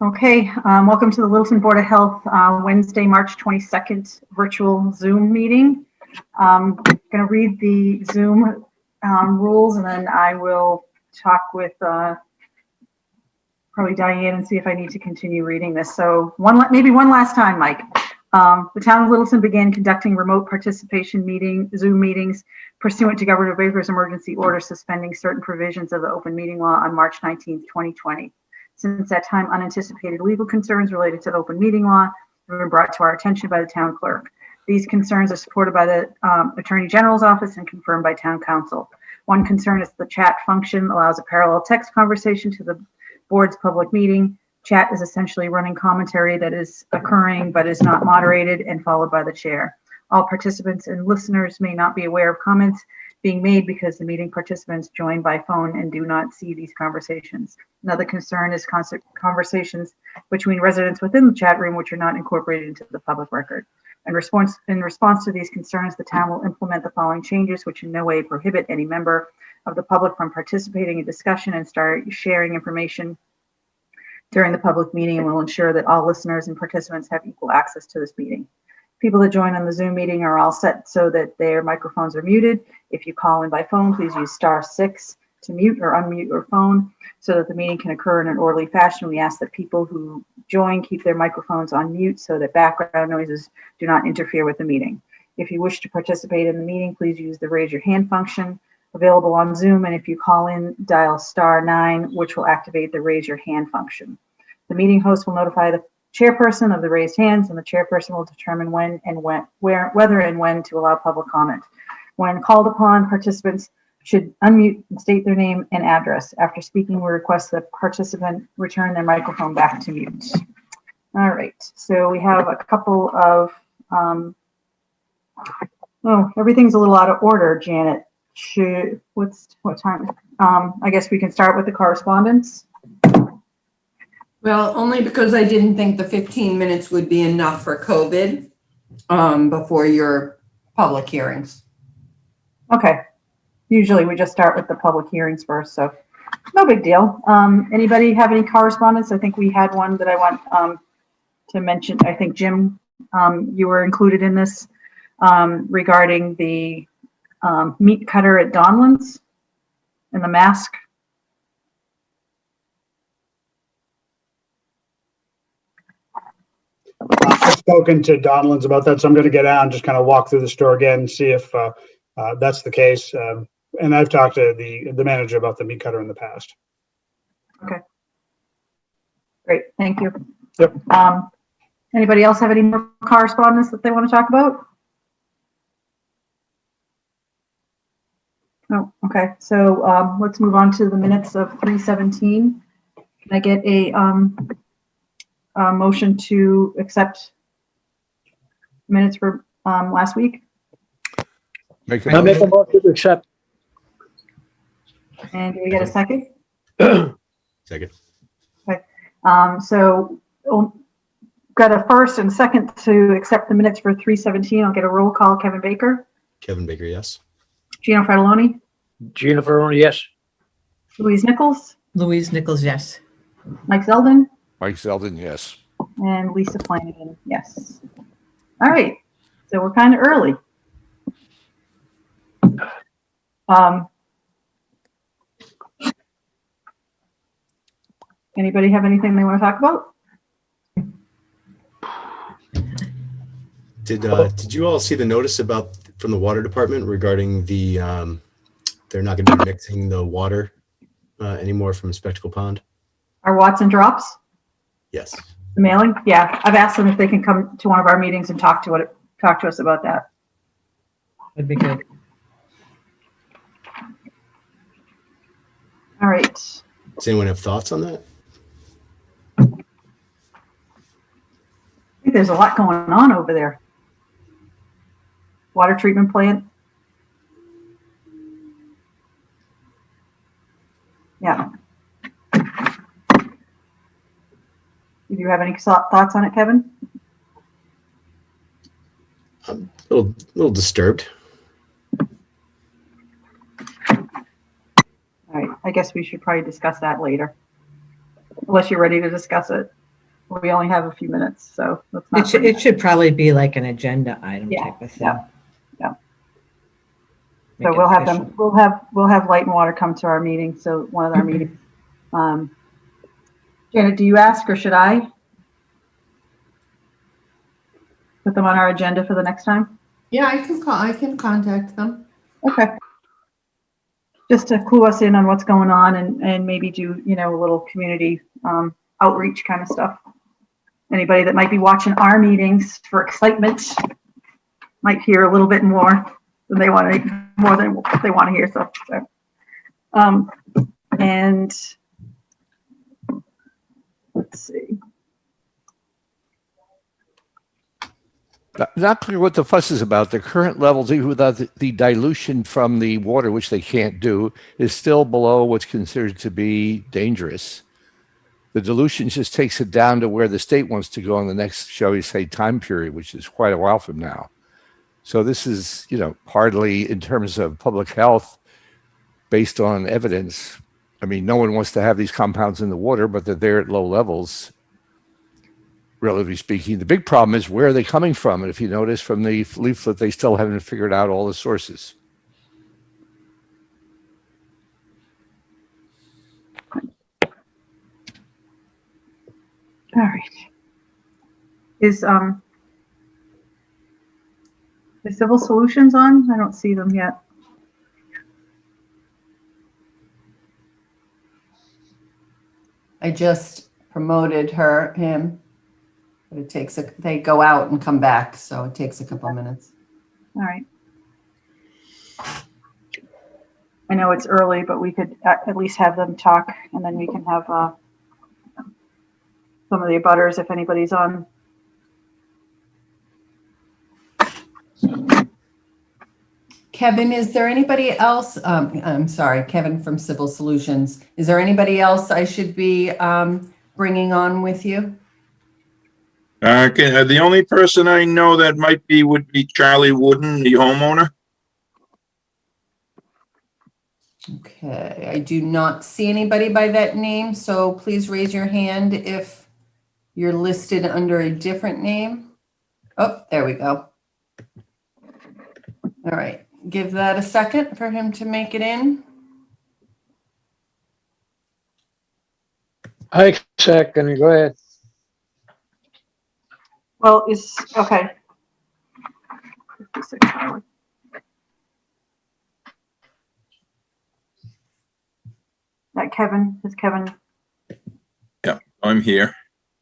Okay, welcome to the Littleton Board of Health Wednesday, March 22nd virtual Zoom meeting. I'm going to read the Zoom rules, and then I will talk with probably Diane and see if I need to continue reading this. So maybe one last time, Mike. The town of Littleton began conducting remote participation Zoom meetings pursuant to Governor Baker's emergency order suspending certain provisions of the open meeting law on March 19th, 2020. Since that time, unanticipated legal concerns related to open meeting law have been brought to our attention by the town clerk. These concerns are supported by the Attorney General's office and confirmed by town council. One concern is the chat function allows a parallel text conversation to the board's public meeting. Chat is essentially running commentary that is occurring but is not moderated and followed by the chair. All participants and listeners may not be aware of comments being made because the meeting participants join by phone and do not see these conversations. Another concern is constant conversations between residents within the chat room, which are not incorporated into the public record. In response to these concerns, the town will implement the following changes, which in no way prohibit any member of the public from participating in discussion and start sharing information during the public meeting, and will ensure that all listeners and participants have equal access to this meeting. People that join on the Zoom meeting are all set so that their microphones are muted. If you call in by phone, please use *6 to mute or unmute your phone so that the meeting can occur in an orderly fashion. We ask that people who join keep their microphones on mute so that background noises do not interfere with the meeting. If you wish to participate in the meeting, please use the raise your hand function available on Zoom. And if you call in, dial *9, which will activate the raise your hand function. The meeting host will notify the chairperson of the raised hands, and the chairperson will determine whether and when to allow public comment. When called upon, participants should unmute and state their name and address. After speaking, we request that participant return their microphone back to mute. All right, so we have a couple of, everything's a little out of order, Janet. What time? I guess we can start with the correspondence. Well, only because I didn't think the 15 minutes would be enough for COVID before your public hearings. Okay. Usually we just start with the public hearings first, so no big deal. Anybody have any correspondence? I think we had one that I want to mention. I think, Jim, you were included in this regarding the meat cutter at Donlands and the mask. I've spoken to Donlands about that, so I'm going to get out and just kind of walk through the store again and see if that's the case. And I've talked to the manager about the meat cutter in the past. Okay. Great, thank you. Yep. Anybody else have any more correspondence that they want to talk about? No. Okay. So let's move on to the minutes of 3/17. Can I get a motion to accept minutes for last week? I'll make a motion to accept. And do we get a second? Second. Okay. So got a first and second to accept the minutes for 3/17. I'll get a roll call. Kevin Baker. Kevin Baker, yes. Gino Fratelloni. Gina Ferroni, yes. Louise Nichols. Louise Nichols, yes. Mike Zeldin. Mike Zeldin, yes. And Lisa Flanagan, yes. All right, so we're kind of early. Anybody have anything they want to talk about? Did you all see the notice from the water department regarding the they're not going to be mixing the water anymore from Spectacle Pond? Our Watson drops? Yes. The mailing? Yeah, I've asked them if they can come to one of our meetings and talk to us about that. That'd be good. All right. Does anyone have thoughts on that? I think there's a lot going on over there. Water treatment plant. Yeah. Do you have any thoughts on it, Kevin? I'm a little disturbed. All right, I guess we should probably discuss that later, unless you're ready to discuss it. We only have a few minutes, so let's not. It should probably be like an agenda item Yeah, type of thing. yeah. Make So it we'll have official. them, we'll have Light and Water come to our meeting, so one of our meetings. Janet, do you ask or should I? Put them on our agenda for the next time? Yeah, I can contact them. Okay. Just to clue us in on what's going on and maybe do, a little community outreach kind of stuff. Anybody that might be watching our meetings for excitement might hear a little bit more than they want to, more than what they want to hear. So, and let's see. Not clear what the fuss is about. The current levels, even without the dilution from the water, which they can't do, is still below what's considered to be dangerous. The dilution just takes it down to where the state wants to go in the next, shall we say, time period, which is quite a while from now. So this is, hardly in terms of public health based on evidence. I mean, no one wants to have these compounds in the water, but they're there at low levels. Relatively speaking, the big problem is where are they coming from? And if you notice from the leaflet, they still haven't figured out all the sources. All right. Is Civil Solutions on? I don't see them yet. I just promoted him. But they go out and come back, so it takes a couple of minutes. All right. I know it's early, but we could at least have them talk, and then we can have some of the abutters if anybody's on. Kevin, is there anybody else? I'm sorry, Kevin from Civil Solutions. Is there anybody else I should be bringing on with you? The only person I know that would be Charlie Wooden, the homeowner. Okay, I do not see anybody by that name, so please raise your hand if you're listed under a different name. Oh, there we go. All right, give that a second for him to make it in. I second, go ahead. Well, okay. 56 hours. That Kevin, is Kevin Yeah, I'm here.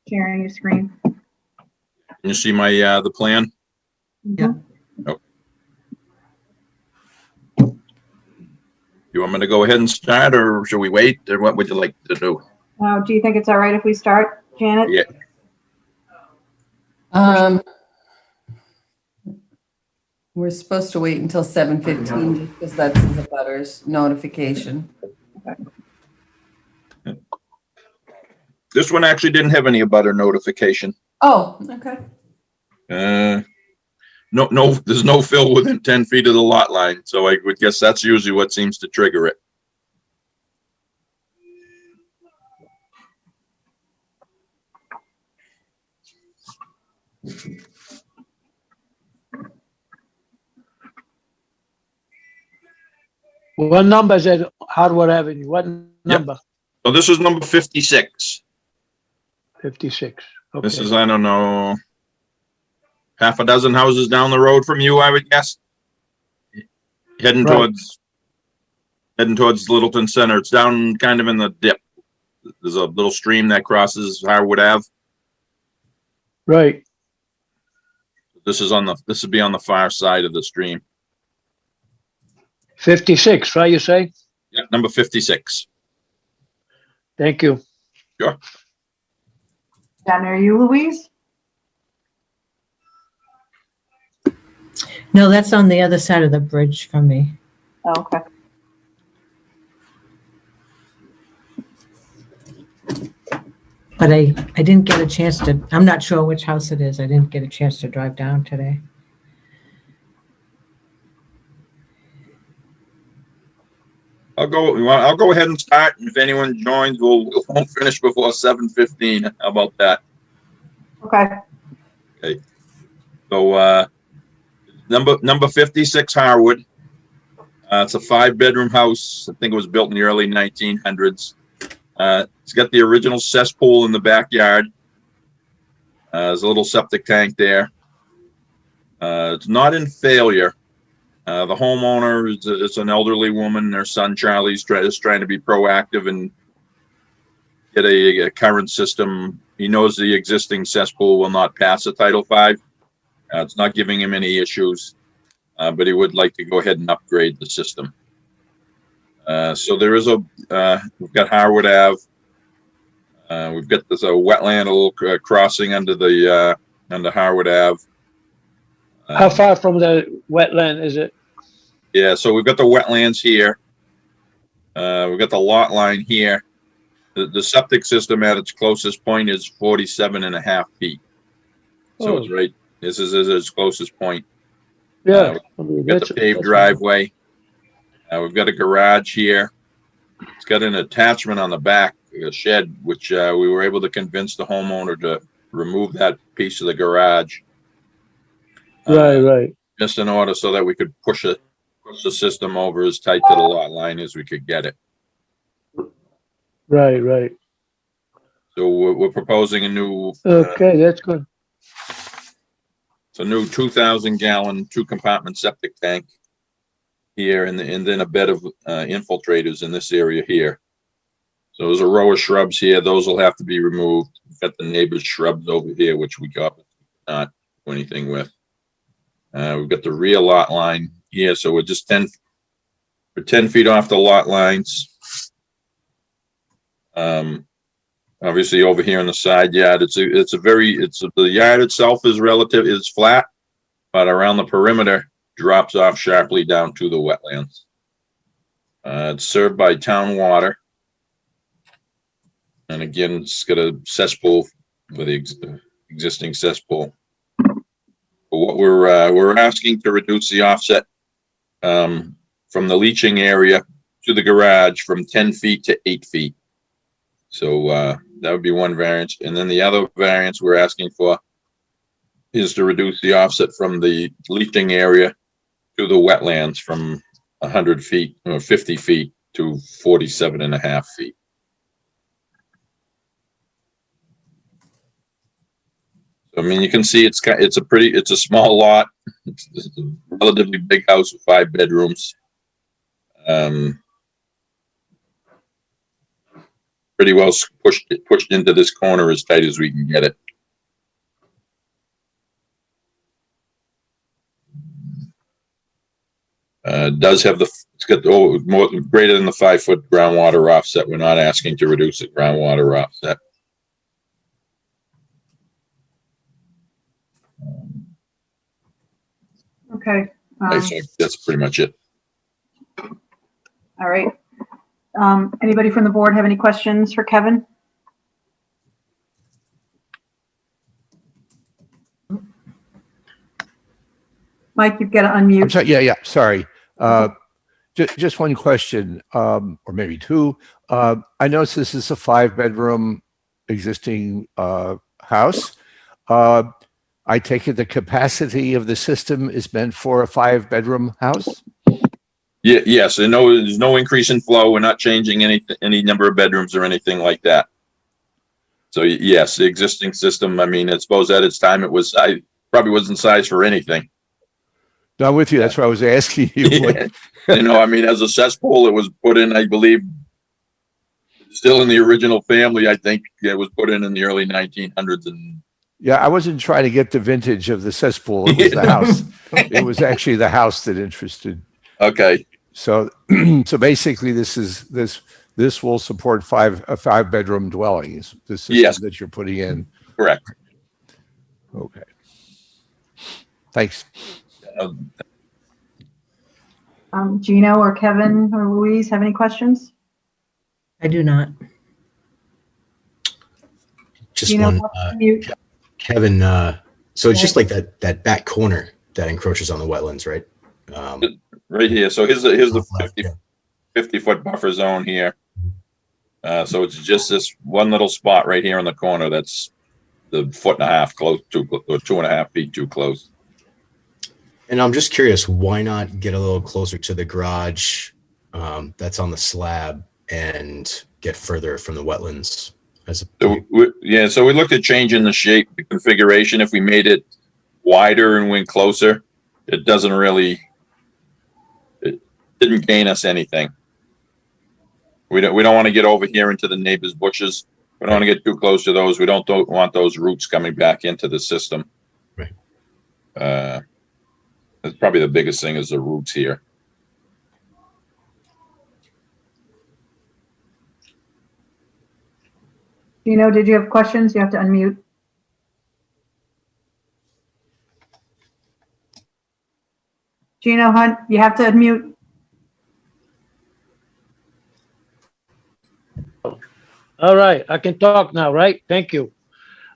sharing your screen? Can you see my the plan? Yeah. Oh. You want me to go ahead and start, or should we wait, or what would you like to do? Do you think it's all right if we start, Janet? Yeah. We're supposed to wait until 7:15 because that's the butters notification. This one actually didn't have any abutter notification. Oh, okay. No, there's no fill within 10 feet of the lot line, so I would guess that's usually what seems to trigger it. What number is it, Hardwood Avenue? What number? So this is number 56. 56. This Okay. is, I don't know, half a dozen houses down the road from you, I would guess. Heading Right. towards Littleton Center. It's down kind of in the dip. There's a little stream that crosses Harwood Ave. Right. This would be on the far side of the stream. 56, right, you say? Yeah, number 56. Thank you. Down near you, Louise? No, that's on the other side of the bridge from me. Oh, okay. But I didn't get a chance to, I'm not sure which house it is. I didn't get a chance to drive down today. I'll go ahead and start, and if anyone joins, we won't finish before 7:15. How about that? Okay. So, number 56 Harwood. It's a 5-bedroom house. I think it was built in the early 1900s. It's got the original cesspool in the backyard. There's a little septic tank there. It's not in failure. The homeowner is an elderly woman. Their son Charlie is trying to be proactive and get a current system. He knows the existing cesspool will not pass a Title V. It's not giving him any issues, but he would like to go ahead and upgrade the system. So there is we've got Harwood Ave. We've got this wetland, a little crossing under Harwood Ave. How far from the wetland is it? Yeah, so we've got the wetlands here. We've got the lot line here. The septic system at its closest point is 47.5 feet. So it's right. This is its closest point. Yeah. We've got the paved driveway. We've got a garage here. It's got an attachment on the back, a shed, which we were able to convince the homeowner to remove that piece of the garage. Right. Just in order so that we could push the system over as tight to the lot line as we could get it. Right. So we're proposing a new. Okay, that's good. It's a new 2,000-gallon 2-compartment septic tank here, and then a bed of infiltrators in this area here. So there's a row of shrubs here. Those will have to be removed. We've got the neighbor's shrubs over here, which we got not do anything with. We've got the rear lot line here, so we're just 10 feet off the lot lines. Obviously over here on the side yard, the yard itself is flat, but around the perimeter drops off sharply down to the wetlands. It's served by town water. And again, it's got a cesspool with the existing cesspool. What we're asking to reduce the offset from the leaching area to the garage from 10 feet to 8 feet. So that would be one variance. And then the other variance we're asking for is to reduce the offset from the leaching area to the wetlands from 100 feet or 50 feet to 47.5 feet. I mean, you can see it's a small lot. It's a relatively big house with 5 bedrooms. Pretty well pushed into this corner as tight as we can get it. It's got more greater than the 5-foot groundwater offset. We're not asking to reduce the groundwater offset. Okay. So that's pretty much it. All right. Anybody from the board have any questions for Kevin? Mike, you've got to I'm unmute. sorry. Yeah. Sorry. Just one question, or maybe two. I noticed this is a 5-bedroom existing house. I take it the capacity of the system is meant for a 5-bedroom house? Yeah, yes. There's no increase in flow. We're not changing any number of bedrooms or anything like that. So yes, the existing system, I mean, I suppose at its time I probably wasn't sized for anything. No, I'm with you. That's what I was asking you. Yeah. I mean, as a cesspool, it was put in, I believe, still in the original family. I think it was put in the early 1900s. And Yeah, I wasn't trying to get the vintage of the cesspool. It was the house. It was actually the house that interested. Okay. So, so basically, this will support a 5-bedroom dwellings. The system Yes. that you're putting in. Correct. Okay. Thanks. Gino or Kevin or Louise have any questions? I do not. Just Gino, one, unmute. Kevin, so it's just like that back corner that encroaches on the wetlands, right? Right here. So here's the Yeah. 50-foot buffer zone here. So it's just this one little spot right here in the corner that's the foot and a half close to, or 2.5 feet too close. And I'm just curious, why not get a little closer to the garage that's on the slab and get further from the wetlands? So we looked at changing the shape, the configuration. If we made it wider and went closer, it doesn't really, it didn't gain us anything. We don't want to get over here into the neighbor's bushes. We don't want to get too close to those. We don't want those roots coming back into the system. Right. That's probably the biggest thing is the roots here. Gino, did you have questions? You have to unmute. Gino Hunt, you have to unmute. All right, I can talk now, right? Thank you.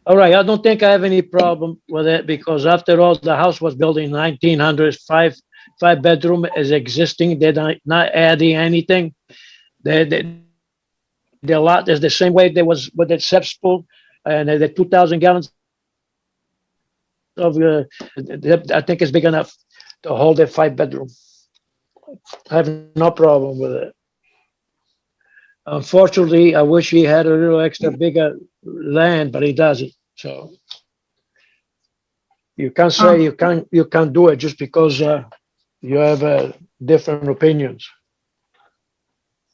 All right, I don't think I have any problem with it because after all, the house was built in 1900s, five bedroom is existing. They're not adding anything. The lot is the same way there was with the cesspool and the 2,000 gallons of, I think it's big enough to hold a 5-bedroom. I have no problem with it. Unfortunately, I wish he had a little extra bigger land, but he doesn't. So you can't say you can't do it just because you have different opinions.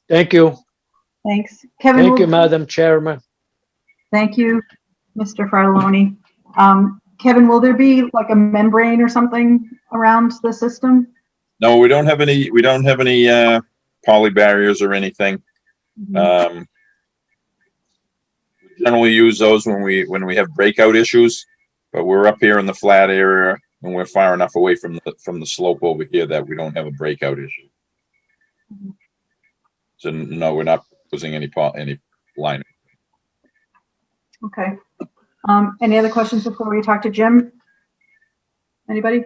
Thank you. Thanks. Kevin. Thank you, Madam Chairman. Thank you, Mr. Fratelloni. Kevin, will there be like a membrane or something around the system? No, we don't have any poly barriers or anything. We generally use those when we have breakout issues, but we're up here in the flat area and we're far enough away from the slope over here that we don't have a breakout issue. So no, we're not using any line. Okay. Any other questions before we talk to Jim? Anybody?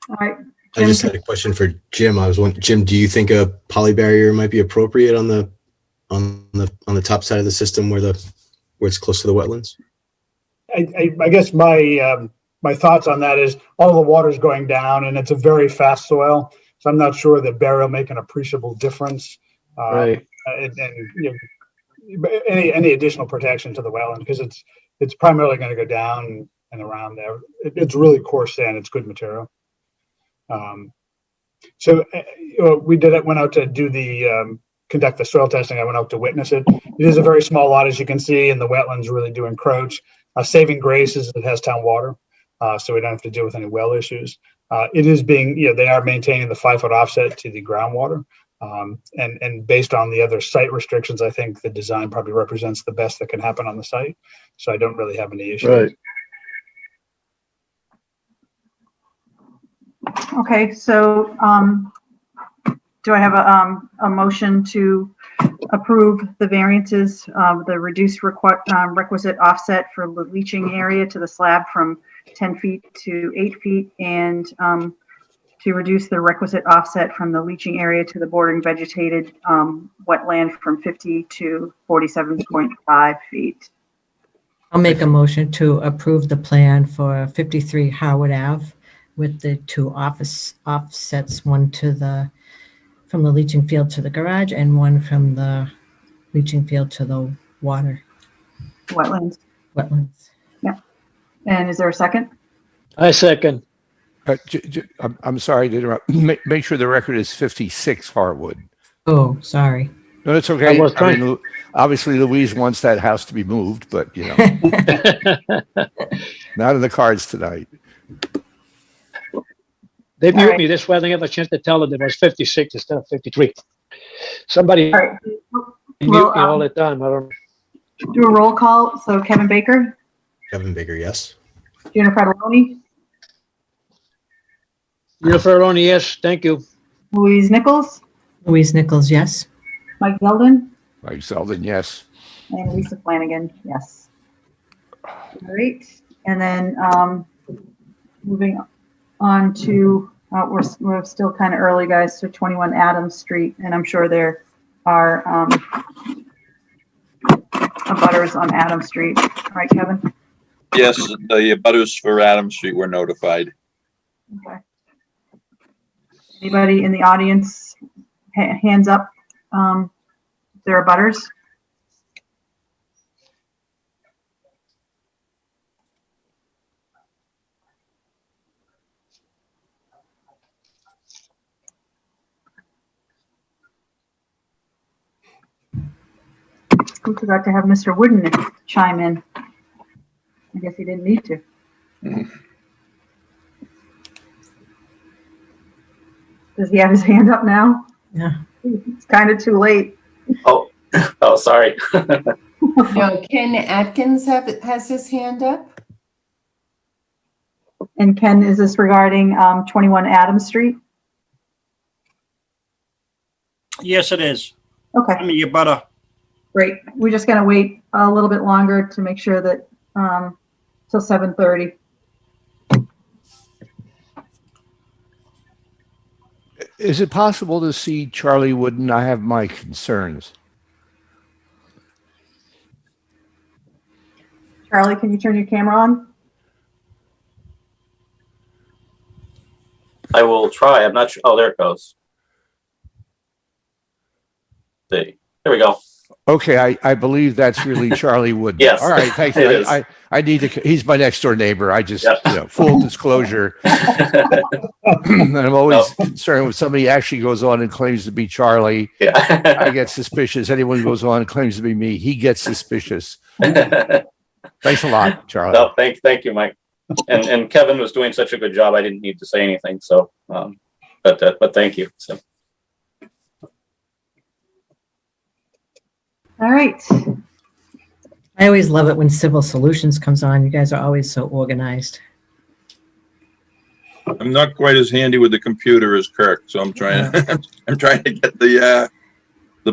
All right. I just had a question for Jim. I was wondering, Jim, do you think a poly barrier might be appropriate on the top side of the system where it's close to the wetlands? I guess my thoughts on that is all the water's going down and it's a very fast soil. So I'm not sure that barrier will make an appreciable difference. Right. And any additional protection to the wetland because it's primarily going to go down and around there. It's really coarse sand. It's good material. So we went out to do conduct the soil testing. I went out to witness it. It is a very small lot, as you can see, and the wetlands really do encroach. Saving grace is it has town water, so we don't have to deal with any well issues. It is being, they are maintaining the 5-foot offset to the groundwater. And based on the other site restrictions, I think the design probably represents the best that can happen on the site. So I don't really have any issues. Right. Okay, so do I have a motion to approve the variances of the reduced requisite offset for the leaching area to the slab from 10 feet to 8 feet and to reduce the requisite offset from the leaching area to the bordering vegetated wetland from 50 to 47.5 feet? I'll make a motion to approve the plan for 53 Howard Ave with the 2 offsets, one from the leaching field to the garage and one from the leaching field to the Wetlands. wetlands. And is there a second? I second. I'm sorry to interrupt. Make sure the record is 56 Harwood. Oh, sorry. No, it's okay. I was trying- mean, obviously, Louise wants that house to be moved, but not in the cards tonight. They All mute right. me. This way I didn't have a chance to tell them it was 56 instead of 53. Somebody All right. mute Well, me all the time. I don't. do a roll call. So Kevin Baker, Kevin Baker, yes. Gina Fratelloni, Ferroni, yes, thank you. Louise Nichols, Louise Nichols, yes. Mike Yeldon, Mike Zeldin, yes. and Lisa Flanagan, yes. All right, and then moving on to, we're still kind of early, guys, so 21 Adams Street, and I'm sure there are abutters on Adams Street. All right, Kevin? Yes, the butters for Adams Street were notified. Okay. Anybody in the audience, hands up, if there are butters? We forgot to have Mr. Wooden chime in. I guess he didn't need to. Does he have his hand up now? Yeah. It's kind of too late. Oh, oh, sorry. No, Ken Atkins has his hand up. And Ken, is this regarding 21 Adams Street? Yes, it is. Okay, I mean, you better. great. We're just gonna wait a little bit longer to make sure that till 7:30. Is it possible to see Charlie Wooden? I have my concerns. Charlie, can you turn your camera on? I will try. I'm not sure. Oh, there it goes. See, there we go. Okay, I believe that's really Charlie Wooden. Yes, All right, thank it you. is. I need to. He's my next door neighbor. I just, Yep. full disclosure. And I'm always concerned when somebody actually goes on and claims to be Charlie. I Yeah. get suspicious. Anyone who goes on and claims to be me, he gets suspicious. Thanks a lot, Charlie. No, thank you, Mike. And Kevin was doing such a good job. I didn't need to say anything. So, but thank you. So. All right. I always love it when Civil Solutions comes on. You guys are always so organized. I'm not quite as handy with the computer as Kirk, so I'm trying. I'm trying to get the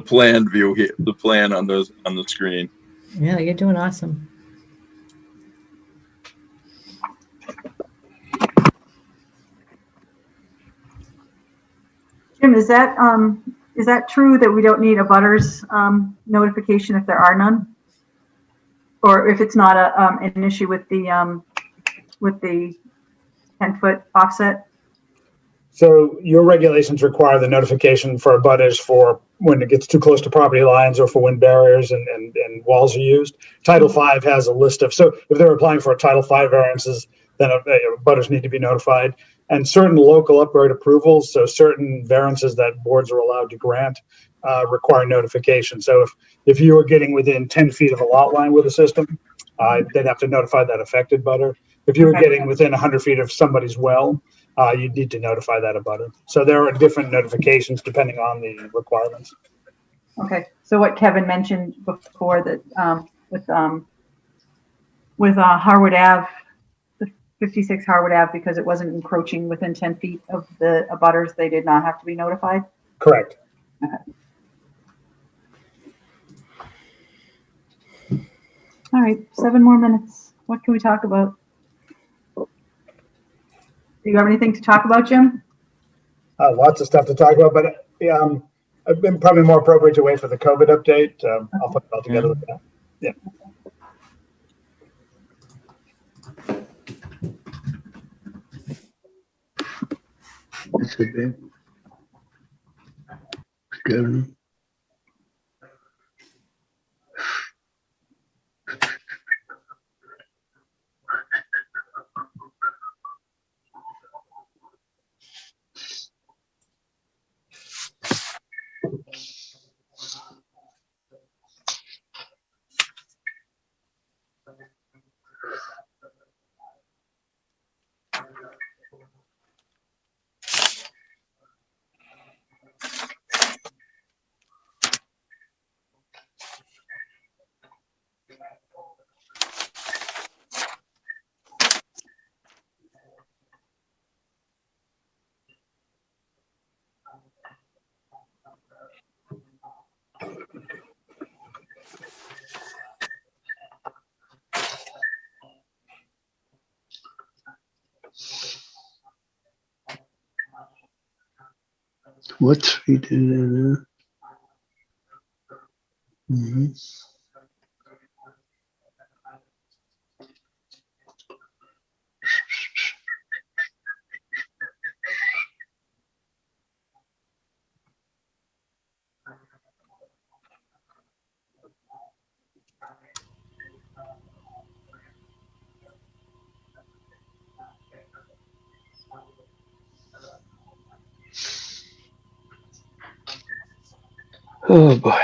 plan view here, the plan on the screen. Yeah, you're doing awesome. Jim, is that true that we don't need a butters notification if there are none? Or if it's not an issue with the 10-foot offset? So your regulations require the notification for abutters for when it gets too close to property lines or for when barriers and walls are used. Title V has a list of, so if they're applying for a Title V variances, then abutters need to be notified. And certain local upgrade approvals, so certain variances that boards are allowed to grant require notification. So if you are getting within 10 feet of a lot line with a system, they'd have to notify that affected butter. If you were getting within 100 feet of somebody's well, you'd need to notify that abutter. So there are different notifications depending on the requirements. Okay, so what Kevin mentioned before that with Harwood Ave, the 56 Harwood Ave, because it wasn't encroaching within 10 feet of the abutters, they did not have to be notified? Correct. Okay. All right, 7 more minutes. What can we talk about? Do you have anything to talk about, Jim? Lots of stuff to talk about, but I've been probably more appropriate to wait for the COVID update. I'll put it all together with that. Yeah. This could be good. What's we do there? Oh, boy.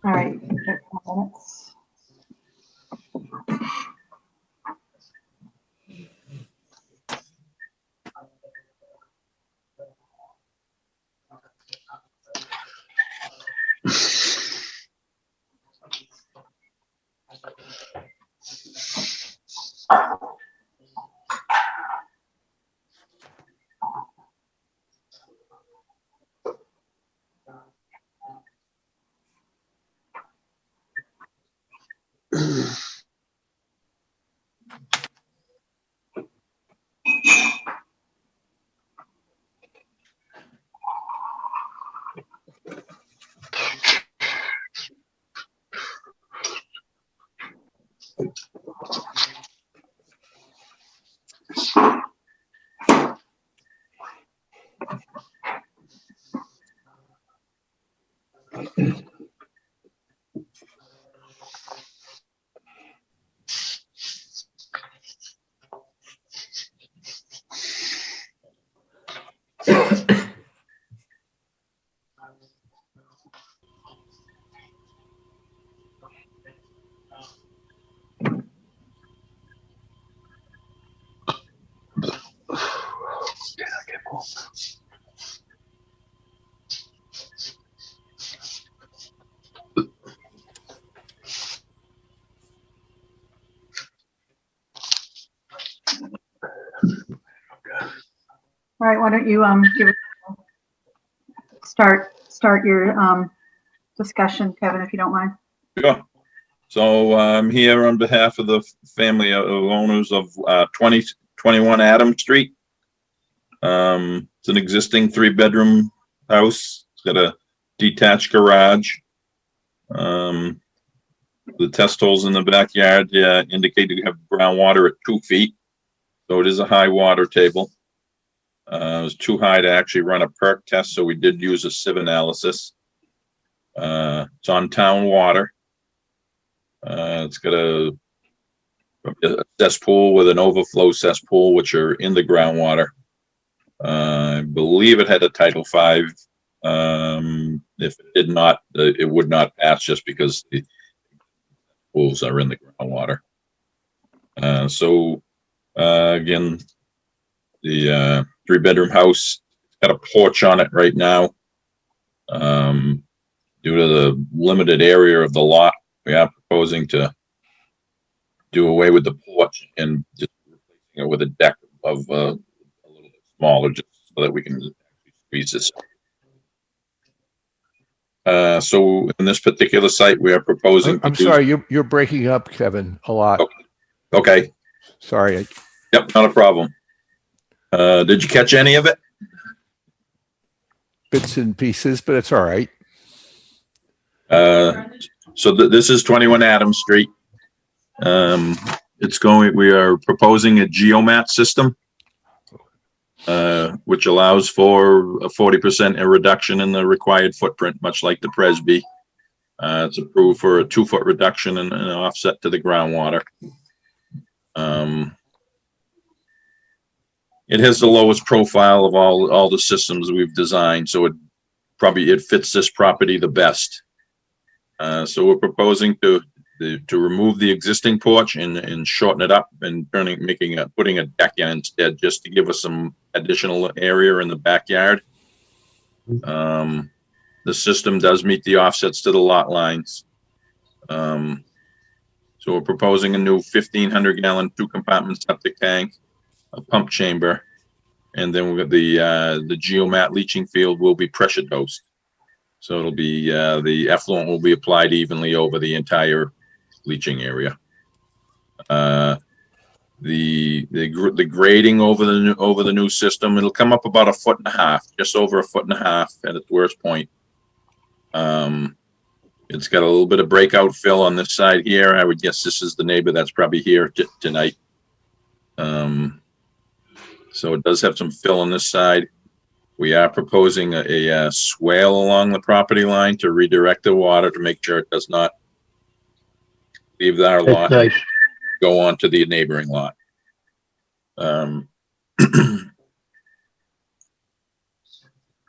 All right. 5 minutes. All right, why don't you start your discussion, Kevin, if you don't mind. Sure. So I'm here on behalf of the family of owners of 2021 Adam Street. It's an existing 3-bedroom house. It's got a detached garage. The test holes in the backyard indicate you have groundwater at 2 feet. So it is a high water table. It was too high to actually run a perk test, so we did use a sieve analysis. It's on town water. It's got a cesspool with an overflow cesspool, which are in the groundwater. I believe it had a Title V. If it did not, it would not pass just because the pools are in the groundwater. Again, the 3-bedroom house got a porch on it right now. Due to the limited area of the lot, we are proposing to do away with the porch and just replacing it with a deck of a little bit smaller, just so that we can actually squeeze this. So in this particular site, we are proposing. I'm sorry, you're breaking up, Kevin, a lot. Okay. Sorry. Yep, not a problem. Did you catch any of it? Bits and pieces, but it's all right. So this is 21 Adams Street. We are proposing a geomat system, which allows for a 40% reduction in the required footprint, much like the Presby. It's approved for a 2-foot reduction and an offset to the groundwater. It has the lowest profile of all the systems we've designed, so it probably it fits this property the best. So we're proposing to remove the existing porch and shorten it up and putting a deck in instead, just to give us some additional area in the backyard. The system does meet the offsets to the lot lines. So we're proposing a new 1,500 gallon 2-compartment septic tank, a pump chamber, and then we've got the geomat leaching field will be pressure dosed. So it'll be the effluent will be applied evenly over the entire leaching area. The grading over the new system, it'll come up about 1.5 feet, just over 1.5 feet at its worst point. It's got a little bit of breakout fill on this side here. I would guess this is the neighbor that's probably here tonight. So it does have some fill on this side. We are proposing a swale along the property line to redirect the water to make sure it does not leave our lot, That's nice. go on to the neighboring lot.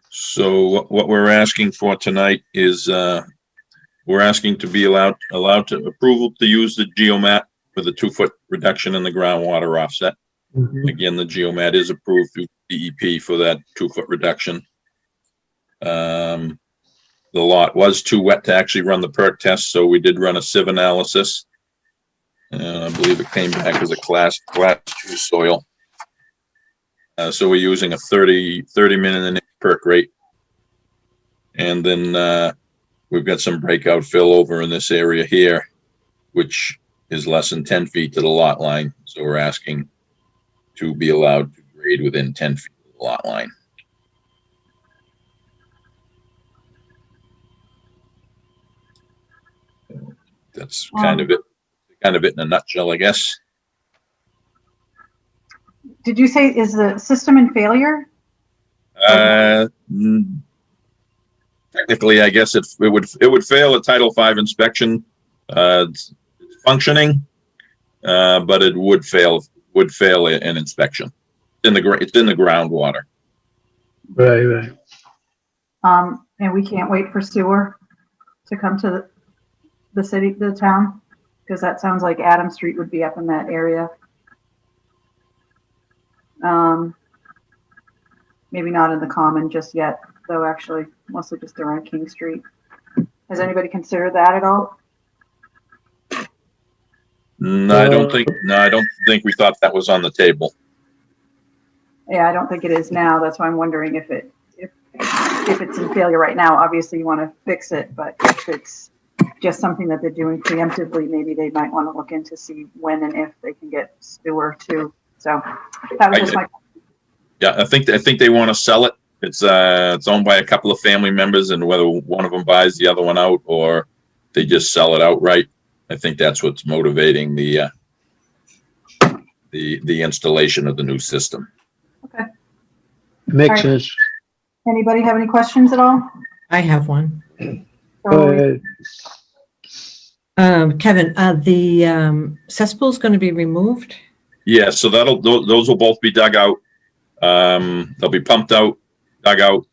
So what we're asking for tonight is we're asking to be allowed to approval to use the geomat for the 2-foot reduction in the groundwater offset. Again, the geomat is approved through DEP for that 2-foot reduction. The lot was too wet to actually run the perk test, so we did run a sieve analysis. I believe it came back as a class 2 soil. So we're using a 30 minute an inch perk rate. And then we've got some breakout fill over in this area here, which is less than 10 feet to the lot line. So we're asking to be allowed to grade within 10 feet of the lot line. That's kind of it in a nutshell, I guess. Did you say, is the system in failure? Technically, I guess it would fail a Title V inspection. It's functioning, but it would fail an inspection. It's in the groundwater. Right. And we can't wait for sewer to come to the town, because that sounds like Adam Street would be up in that area. Maybe not in the common just yet, though, actually, mostly just around King Street. Has anybody considered that at all? No, I don't think we thought that was on the table. Yeah, I don't think it is now. That's why I'm wondering if it's in failure right now. Obviously, you want to fix it, but if it's just something that they're doing preemptively, maybe they might want to look into see when and if they can get sewer too. So that was just my. Yeah, I think they want to sell it. It's owned by a couple of family members, and whether one of them buys the other one out or they just sell it outright, I think that's what's motivating the installation of the new system. Okay. Makes sense. Anybody have any questions at all? I have one. Go ahead. Kevin, the cesspool's going to be removed? Yeah, so those will both be dug out. They'll be pumped out, dug out.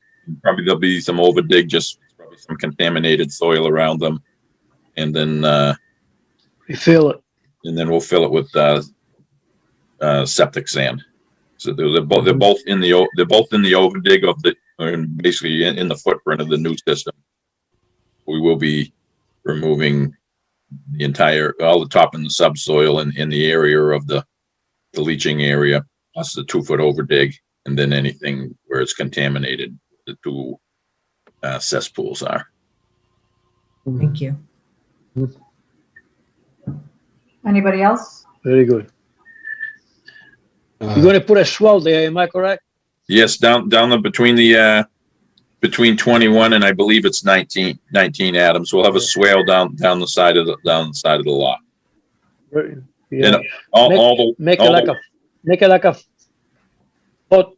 Probably there'll be some overdig, just probably some contaminated soil around them, and then Refill it. and then we'll fill it with septic sand. So they're both in the overdig of the, and basically in the footprint of the new system. We will be removing all the top and the subsoil in the area of the leaching area, plus the 2-foot overdig, and then anything where it's contaminated, the 2 cesspools are. Thank you. Anybody else? Very good. You're going to put a swell there, am I correct? Yes, down between 21 and I believe it's 19 Adams. We'll have a swale down the side of the lot. Yeah. And Make it like a foot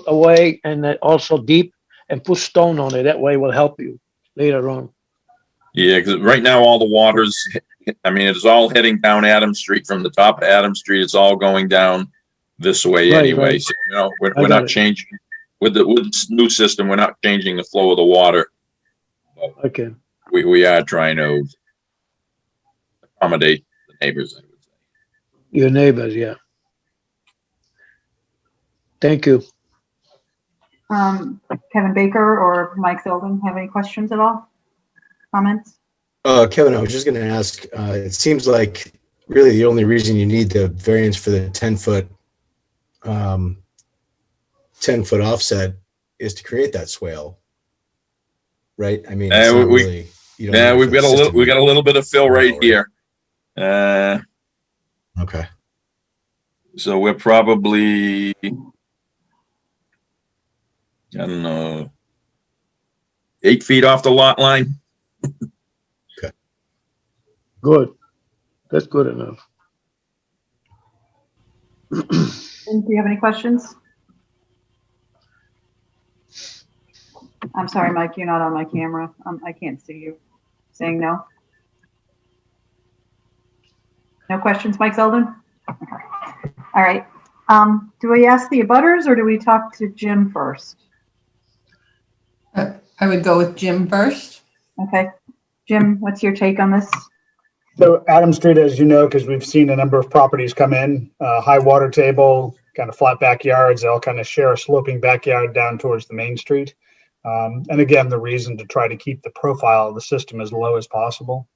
away and also deep, and put stone on it. That way will help you later on. Yeah, because right now all the water's, it's all heading down Adams Street. From the top of Adams Street, it's all going down this way anyway. Right. So we're not changing. with this new system, we're not changing the flow of the water. Okay. We are trying to accommodate the neighbors, I would say. Your neighbors, yeah. Thank you. Kevin Baker or Mike Zeldin have any questions at all? Comments? Kevin, I was just going to ask, it seems like really the only reason you need the variance for the 10-foot 10-foot offset is to create that swale, right? I mean, it's not really, you don't need it we've for the got system. we got a little bit of fill right here. Okay. So we're probably, I don't know, 8 feet off the lot line. Good. That's good enough. Do you have any questions? I'm sorry, Mike, you're not on my camera. I can't see you. Saying no? No questions, Mike Zeldin? Okay. All right. Do we ask the abutters or do we talk to Jim first? I would go with Jim first. Okay. Jim, what's your take on this? So Adam Street, as you know, because we've seen a number of properties come in, high water table, kind of flat backyards, they all kind of share a sloping backyard down towards the main street. And again, the reason to try to keep the profile of the system as low as possible.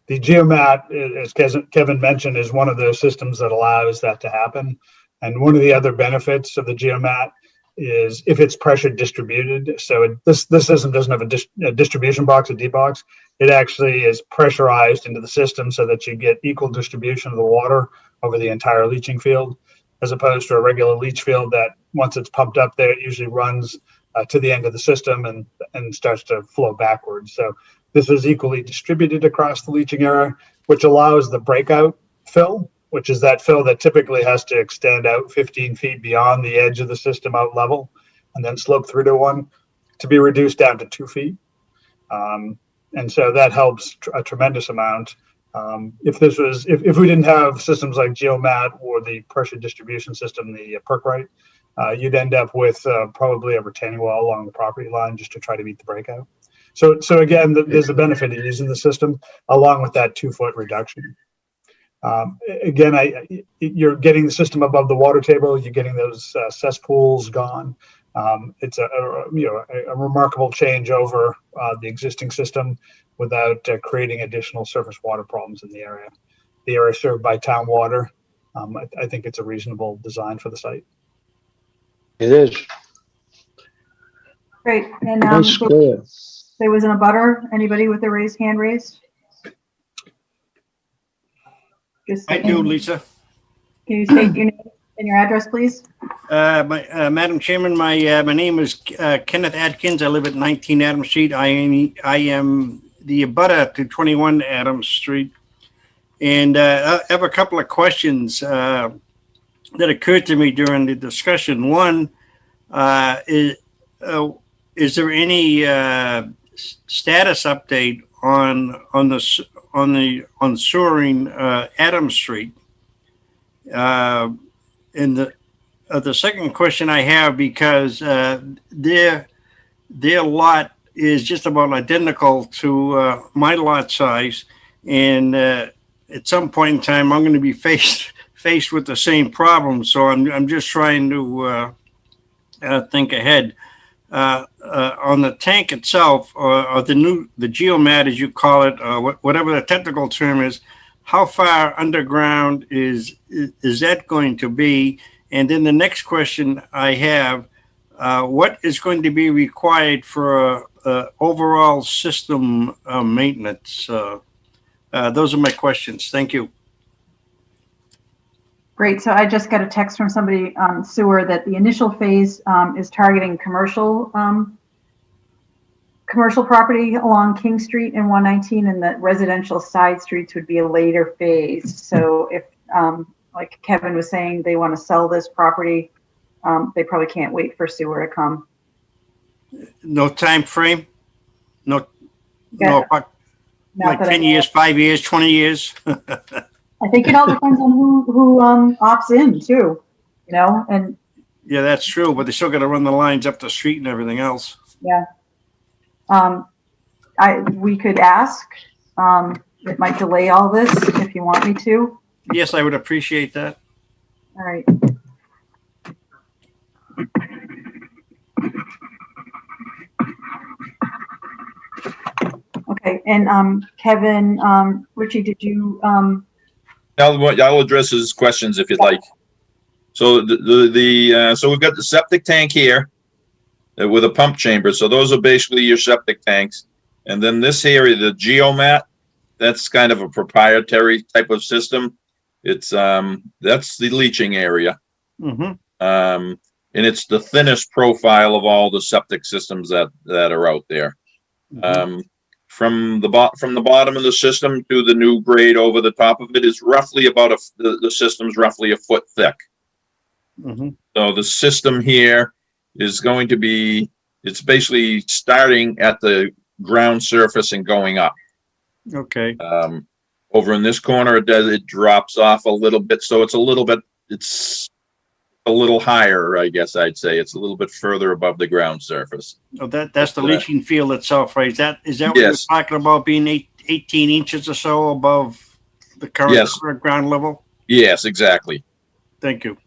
The geomat, as Kevin mentioned, is one of those systems that allows that to happen. And one of the other benefits of the geomat is if it's pressure distributed. So this system doesn't have a distribution box, a D box. It actually is pressurized into the system so that you get equal distribution of the water over the entire leaching field, as opposed to a regular leach field that once it's pumped up there, it usually runs to the end of the system and starts to flow backwards. So this is equally distributed across the leaching area, which allows the breakout fill, which is that fill that typically has to extend out 15 feet beyond the edge of the system out level and then slope through to one, to be reduced down to 2 feet. And so that helps a tremendous amount. If we didn't have systems like Geomat or the pressure distribution system, the Perkrite, you'd end up with probably a retaining wall along the property line just to try to meet the breakout. So again, there's a benefit of using the system along with that 2-foot reduction. Again, you're getting the system above the water table. You're getting those cesspools gone. It's a remarkable change over the existing system without creating additional surface water problems in the area. The area served by town water. I think it's a reasonable design for the site. It is. Great. And Nice square. there was an abutter. Anybody with a hand raised? Just I do, Lisa. Can you state your name and your address, please? Madam Chairman, my name is Kenneth Adkins. I live at 19 Adams Street. I am the abutter to 21 Adams Street. And I have a couple of questions that occurred to me during the discussion. One, is there any status update on sewering Adams Street? And the second question I have, because their lot is just about identical to my lot size, and at some point in time, I'm going to be faced with the same problem. So I'm just trying to think ahead. On the tank itself, or the geomat, as you call it, whatever the technical term is, how far underground is that going to be? And then the next question I have, what is going to be required for overall system maintenance? Those are my questions. Thank you. Great. So I just got a text from somebody on sewer that the initial phase is targeting commercial property along King Street and 119, and that residential side streets would be a later phase. So if, like Kevin was saying, they want to sell this property, they probably can't wait for sewer to come. No time frame? No, Yeah. like 10 years, 5 years, 20 years? I think it all depends on who opts in too, and Yeah, that's true, but they still got to run the lines up the street and everything else. Yeah. We could ask, it might delay all this if you want me to. Yes, I would appreciate that. All right. Okay, and Kevin, Richie, did you, I'll address his questions if you'd like. So so we've got the septic tank here with a pump chamber. So those are basically your septic tanks. And then this area, the geomat, that's kind of a proprietary type of system. It's that's the leaching area. Mm-hmm. And it's the thinnest profile of all the septic systems that are out there. Mm-hmm. From the bottom of the system to the new grade over the top of it is roughly about the system's roughly a foot thick. Mm-hmm. So the system here is going to be, it's basically starting at the ground surface and going up. Okay. Over in this corner, it drops off a little bit. So it's a little higher, I guess I'd say. It's a little bit further above the ground surface. Oh, that's the leaching field itself, right? Is that what Yes. you're talking about, being 18 inches or so above the current ground level? Yes, exactly. Thank you.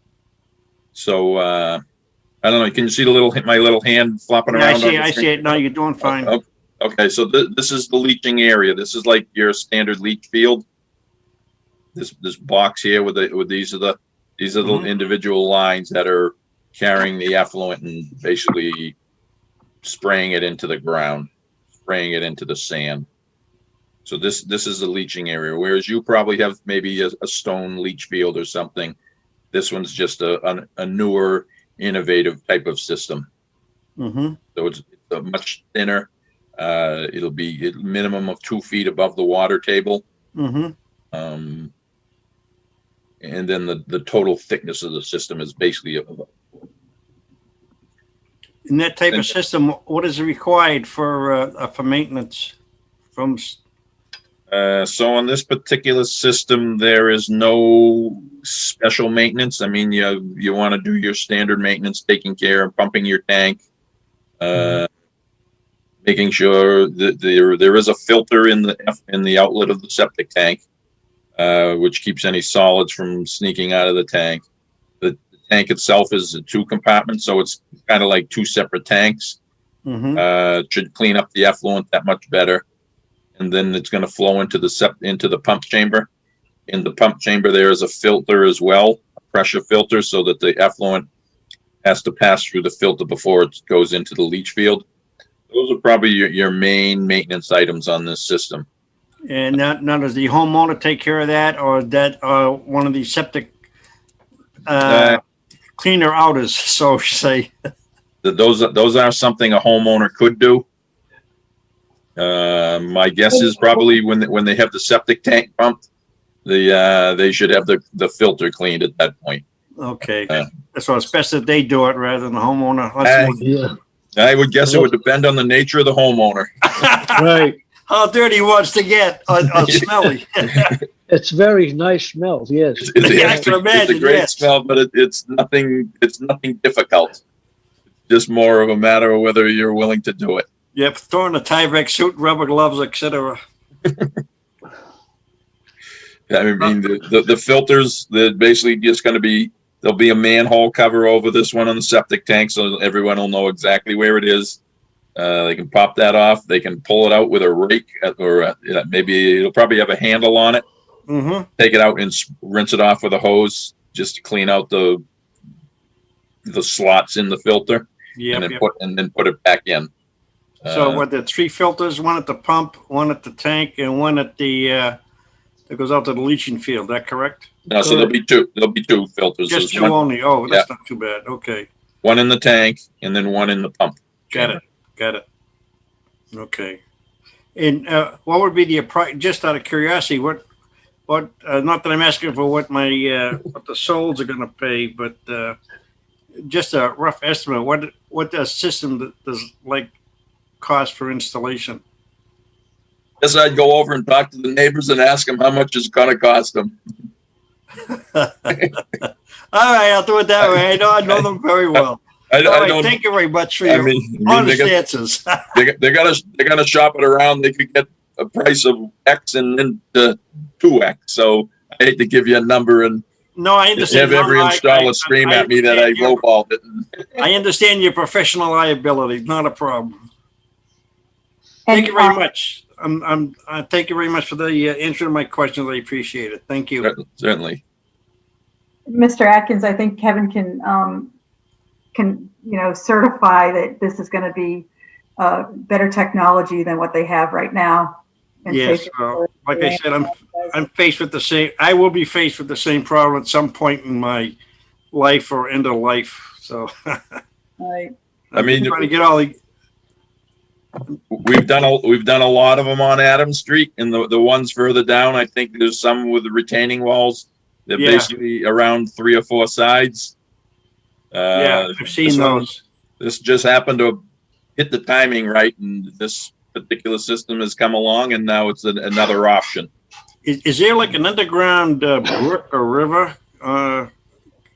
So, I don't know. Can you see my little hand flopping Yeah, around? I see it. No, you're doing fine. Okay, so this is the leaching area. This is like your standard leach field. This box here with these are the individual lines that are carrying the effluent and basically spraying it into the ground, spraying it into the sand. So this is the leaching area. Whereas you probably have maybe a stone leach field or something. This one's just a newer, innovative type of system. Mm-hmm. So it's much thinner. It'll be a minimum of 2 feet above the water table. Mm-hmm. And then the total thickness of the system is basically In that type of system, what is required for maintenance from? So on this particular system, there is no special maintenance. I mean, you want to do your standard maintenance, taking care of pumping your tank, making sure that there is a filter in the outlet of the septic tank, which keeps any solids from sneaking out of the tank. The tank itself is 2 compartments, so it's kind of like 2 separate tanks. Mm-hmm. Should clean up the effluent that much better. And then it's going to flow into the pump chamber. In the pump chamber, there is a filter as well, a pressure filter, so that the effluent has to pass through the filter before it goes into the leach field. Those are probably your main maintenance items on this system. And now does the homeowner take care of that, or is that one of the septic cleaner outers, so to say? Those are something a homeowner could do. My guess is probably when they have the septic tank pumped, they should have the filter cleaned at that point. Okay, so it's best that they do it rather than the homeowner. Yeah, I would guess it would depend on the nature of the homeowner. right. How dirty he wants to get, or smelly. It's very nice smell, yes. It's a great smell, but it's nothing difficult. It's just more of a matter of whether you're willing to do it. Yep, throwing a Tyvek suit, rubber gloves, etc. I mean, the filters, they're basically just going to be, there'll be a manhole cover over this one on the septic tank, so everyone will know exactly where it is. They can pop that off. They can pull it out with a rake, or maybe it'll probably have a handle on it. Mm-hmm. Take it out and rinse it off with a hose just to clean out the slots in the filter, Yep, and then put it back in. So with the 3 filters, one at the pump, one at the tank, and one at the that goes out to the leaching field. That correct? No, so there'll be 2. There'll be 2 filters. Just There's 2 only. Oh, that's not too bad. Okay, one in the tank and then one in the pump. got it. Okay. And what would be just out of curiosity, what? Not that I'm asking for what what the souls are going to pay, but just a rough estimate. What does system does cost for installation? Guess I'd go over and talk to the neighbors and ask them how much it's going to cost them. All right, I'll do it that way. I know them very well. I All right, don't, thank you very much for I your mean, honest they got, answers. they're gonna shop it around. They could get a price of X and then the 2X. So I hate to give you a number and No, I understand. have every No, installer scream at me that I understand your- lowballed it. I understand your professional liability. Not a problem. And, Thank you very much. Thank you very much for the answer to my questions. I appreciate it. Thank you. Certainly. Mr. Atkins, I think Kevin can certify that this is going to be better technology than what they have right now. And Yes, safer well, for like I said, I'm faced with the same. I will be faced with the same problem at some point in my life or end of life. So, Right. I mean, trying to get all the. we've done a lot of them on Adams Street, and the ones further down, I think there's some with the retaining walls. They're Yeah. basically around 3 or 4 sides. Yeah, I've seen this one- those. This just happened to hit the timing right, and this particular system has come along, and now it's another option. Is there like an underground brook or river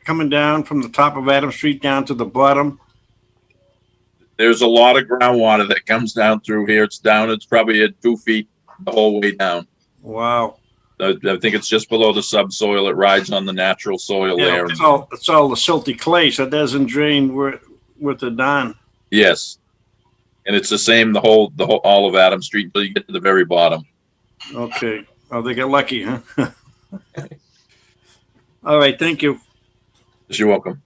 coming down from the top of Adams Street down to the bottom? There's a lot of groundwater that comes down through here. It's probably at 2 feet the whole way down. Wow. I think it's just below the subsoil. It rides on the natural soil Yeah, there. it's all the silty clay, so it doesn't drain with the Don. Yes. And it's the same, all of Adams Street until you get to the very bottom. Okay. Oh, they got lucky, huh? All right. Thank you. You're welcome.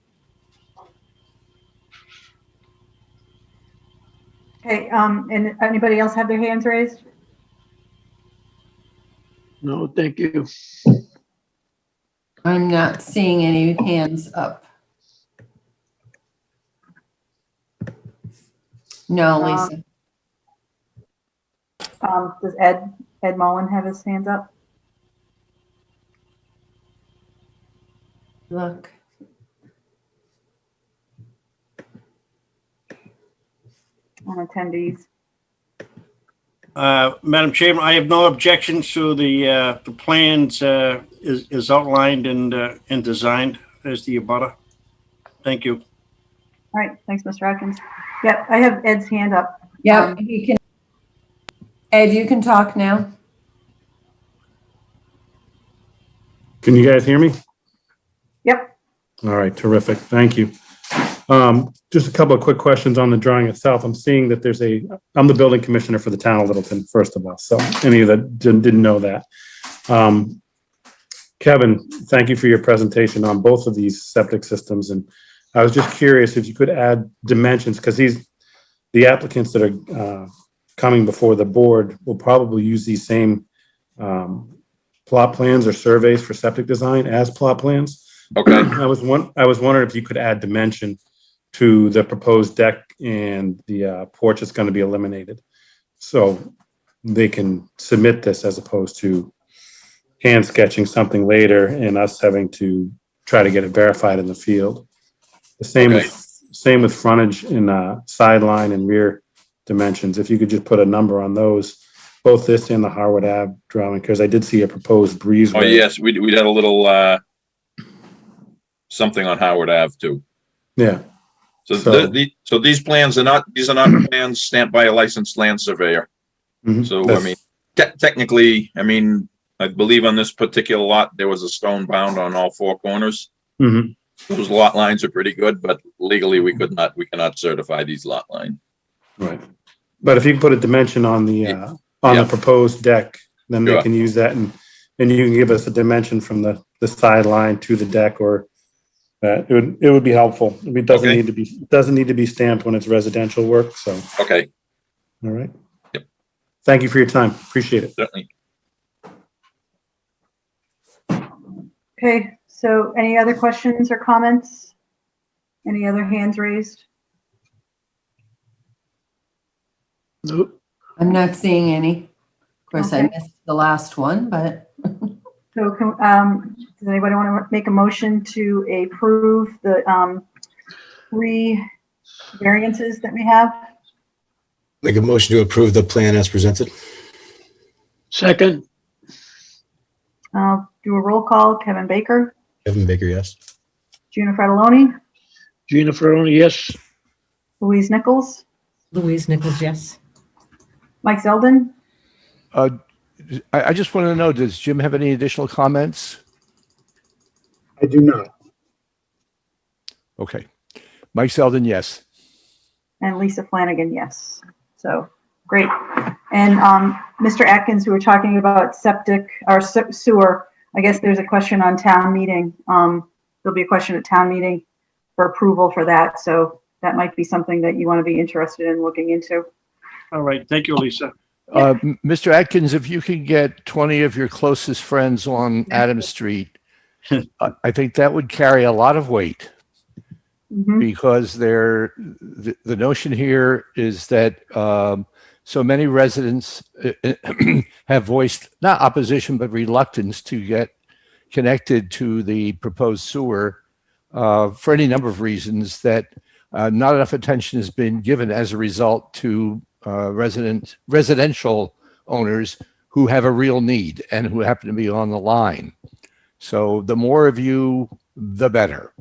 Okay, and anybody else have their hands raised? No, thank you. I'm not seeing any hands up. No, Lisa. Does Ed Mullen have his hands up? Look. On attendees. Madam Chairman, I have no objections to the plans is outlined and designed as the abutter. Thank you. All right, thanks, Mr. Atkins. Yep, I have Ed's hand up. Yeah, he can. Ed, you can talk now. Can you guys hear me? Yep. All right, terrific. Thank you. Just a couple of quick questions on the drawing itself. I'm seeing that I'm the building commissioner for the town of Littleton, first of all. So any of that didn't know that. Kevin, thank you for your presentation on both of these septic systems. And I was just curious if you could add dimensions, because the applicants that are coming before the board will probably use these same plot plans or surveys for septic design as plot plans. Okay. I was wondering if you could add dimension to the proposed deck and the porch that's going to be eliminated, so they can submit this as opposed to hand sketching something later and us having to try to get it verified in the field. The same with frontage and sideline and rear dimensions. If you could just put a number on those, both this and the Harwood Ave drawing, because I did see a proposed breezeway. Oh, yes, we had a little something on Howard Ave too. Yeah. So these plans are not plans stamped by a licensed land surveyor. Mhm. So, I mean, technically, I believe on this particular lot, there was a stone bound on all 4 corners. Mhm. Those lot lines are pretty good, but legally we cannot certify these lot lines. Right. But if you can put a dimension on the proposed deck, then they Sure. can use that, and you can give us a dimension from the sideline to the deck, or it would be helpful. It doesn't need to be stamped when it's residential work. So, Okay, all right. Yep. Thank you for your time. Appreciate it. certainly. Okay, so any other questions or comments? Any other hands raised? Nope. I'm not seeing any. Of course, I Okay. missed the last one, but So does anybody want to make a motion to approve the 3 variances that we have? Make a motion to approve the plan as presented. Second, I'll do a roll call. Kevin Baker, Kevin Baker, yes. Gina Fratelloni, Gina Ferroni, yes. Louise Nichols, Louise Nichols, yes. Mike Zeldin, I just want to know, does Jim have any additional comments? I do not. Okay. Mike Selden, yes. and Lisa Flanagan, yes. So, great. And Mr. Atkins, we were talking about septic or sewer. I guess there's a question on town meeting. There'll be a question at town meeting for approval for that. So that might be something that you want to be interested in looking into. All right. Thank you, Lisa. Mr. Atkins, if you can get 20 of your closest friends on Adams Street, I think that would carry a lot of weight. Mhm. Because the notion here is that so many residents have voiced not opposition but reluctance to get connected to the proposed sewer for any number of reasons, that not enough attention has been given as a result to residential owners who have a real need and who happen to be on the line. So the more of you, the better.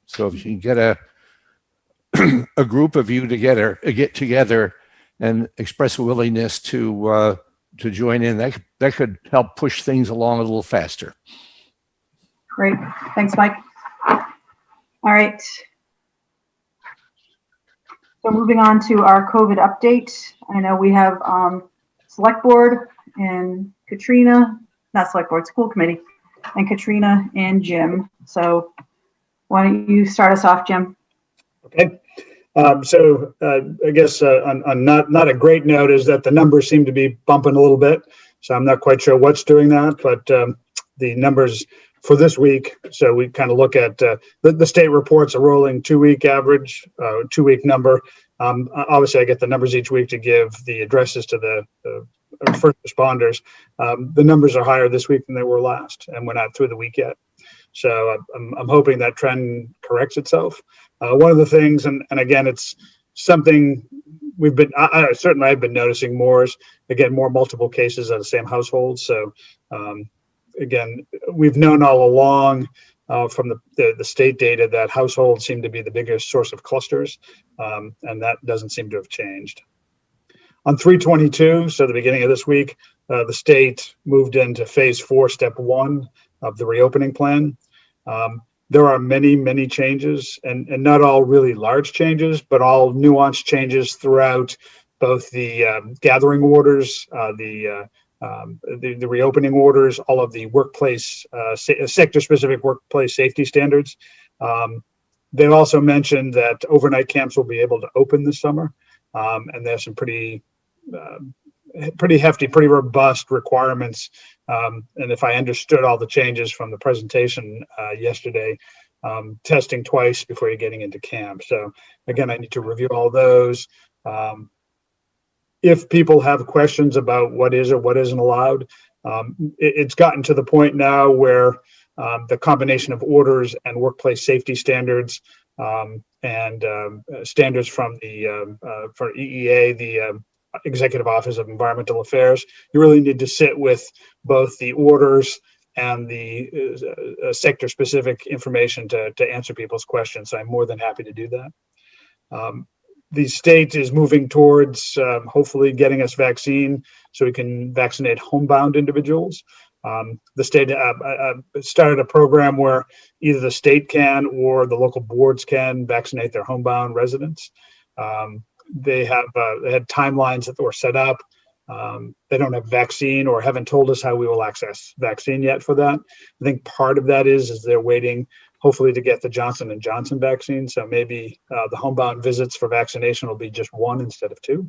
So if you can get a group of you get together and express a willingness to join in, that could help push things along a little faster. Great. Thanks, Mike. All right. So moving on to our COVID update. I know we have select board and Katrina, not select board, school committee, and Katrina and Jim. So why don't you start us off, Jim? Okay. So I guess on not a great note is that the numbers seem to be bumping a little bit. So I'm not quite sure what's doing that, but the numbers for this week. So we kind of look at the state reports a rolling 2-week average, 2-week number. Obviously, I get the numbers each week to give the addresses to the first responders. The numbers are higher this week than they were last, and we're not through the week yet. So I'm hoping that trend corrects itself. One of the things, and again, it's something we've been, certainly I've been noticing more is, again, more multiple cases of the same household. So again, we've known all along from the state data that households seem to be the biggest source of clusters, and that doesn't seem to have changed. On 3/22, so the beginning of this week, the state moved into phase 4, step 1 of the reopening plan. There are many changes, and not all really large changes, but all nuanced changes throughout both the gathering orders, the reopening orders, all of the workplace, sector-specific workplace safety standards. They also mentioned that overnight camps will be able to open this summer, and there's some pretty hefty, pretty robust requirements. And if I understood all the changes from the presentation yesterday, testing twice before you're getting into camp. So again, I need to review all those. If people have questions about what is or what isn't allowed, it's gotten to the point now where the combination of orders and workplace safety standards and standards from the for EEA, the Executive Office of Environmental Affairs, you really need to sit with both the orders and the sector-specific information to answer people's questions. So I'm more than happy to do that. The state is moving towards hopefully getting us vaccine so we can vaccinate homebound individuals. The state started a program where either the state can or the local boards can vaccinate their homebound residents. They had timelines that were set up. They don't have vaccine or haven't told us how we will access vaccine yet for that. I think part of that is they're waiting hopefully to get the Johnson & Johnson vaccine. So maybe the homebound visits for vaccination will be just 1 instead of 2.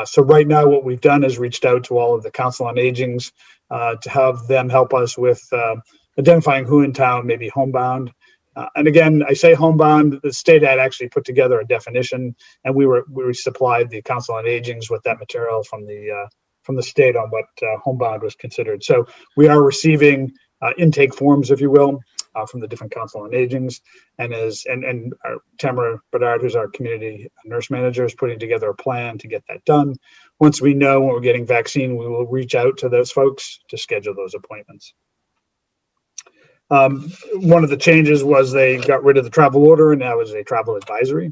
So right now what we've done is reached out to all of the Council on Agings to have them help us with identifying who in town may be homebound. And again, I say homebound, the state had actually put together a definition, and we supplied the Council on Agings with that material from the state on what homebound was considered. So we are receiving intake forms, if you will, from the different Council on Agings, and our Tamara Bedard, who's our community nurse manager, is putting together a plan to get that done. Once we know when we're getting vaccine, we will reach out to those folks to schedule those appointments. One of the changes was they got rid of the travel order and now is a travel advisory.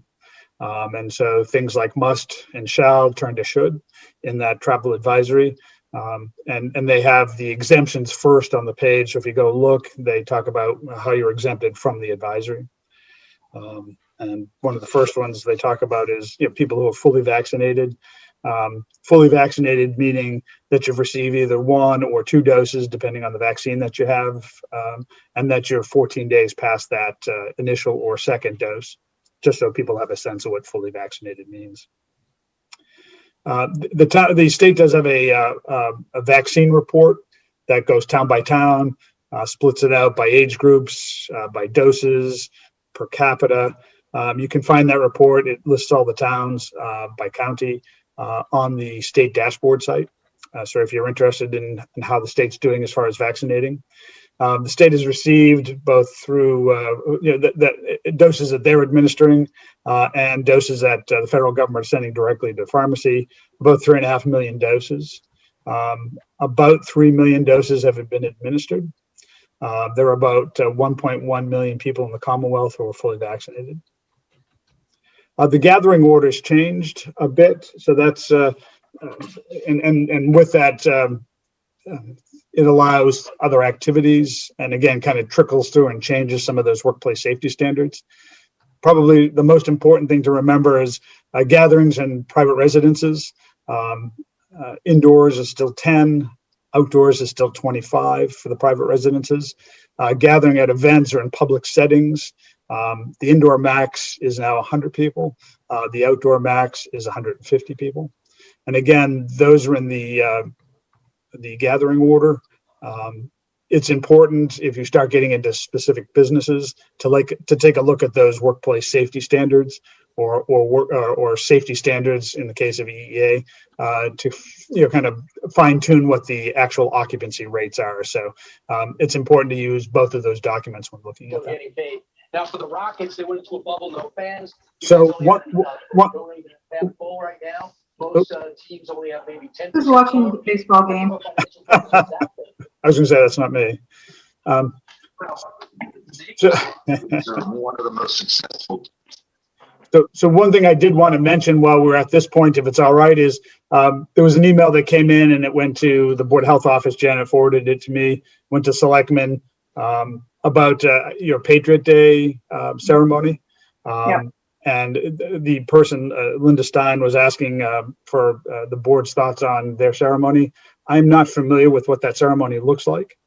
And so things like must and shall turn to should in that travel advisory. And they have the exemptions first on the page. So if you go look, they talk about how you're exempted from the advisory. And one of the first ones they talk about is, people who are fully vaccinated. Fully vaccinated meaning that you've received either 1 or 2 doses, depending on the vaccine that you have, and that you're 14 days past that initial or second dose, just so people have a sense of what fully vaccinated means. The state does have a vaccine report that goes town by town, splits it out by age groups, by doses, per capita. You can find that report. It lists all the towns by county on the state dashboard site. So if you're interested in how the state's doing as far as vaccinating, the state has received both through doses that they're administering and doses that the federal government is sending directly to pharmacy, about 3.5 million doses. About 3 million doses have been administered. There are about 1.1 million people in the Commonwealth who are fully vaccinated. The gathering orders changed a bit, so that's and with that, it allows other activities, and again, kind of trickles through and changes some of those workplace safety standards. Probably the most important thing to remember is gatherings and private residences. Indoors is still 10, outdoors is still 25 for the private residences. Gathering at events or in public settings, the indoor max is now 100 people. The outdoor max is 150 people. And again, those are in the gathering order. It's important if you start getting into specific businesses to take a look at those workplace safety standards or safety standards in the case of EEA to kind of fine tune what the actual occupancy rates are. So it's important to use both of those documents when looking at that. Now for the Rockets, they went into a bubble, no fans. So what full right now. Most teams only have maybe 10%. Who's watching the baseball game? I was going to say that's not me. So one of the most successful. So one thing I did want to mention while we're at this point, if it's all right, is there was an email that came in and it went to the Board of Health office. Janet forwarded it to me, went to Selectmen about your Patriot Day ceremony. Yep. And the person, Linda Stein, was asking for the board's thoughts on their ceremony. I'm not familiar with what that ceremony looks like.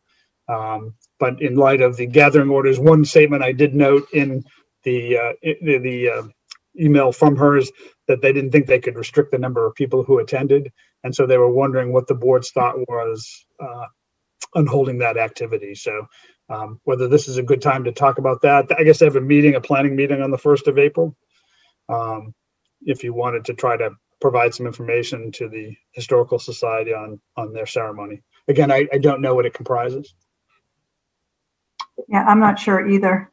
But in light of the gathering orders, one statement I did note in the email from her is that they didn't think they could restrict the number of people who attended. And so they were wondering what the board's thought was on holding that activity. So whether this is a good time to talk about that. I guess they have a planning meeting on the 1st of April. If you wanted to try to provide some information to the Historical Society on their ceremony. Again, I don't know what it comprises. Yeah, I'm not sure either.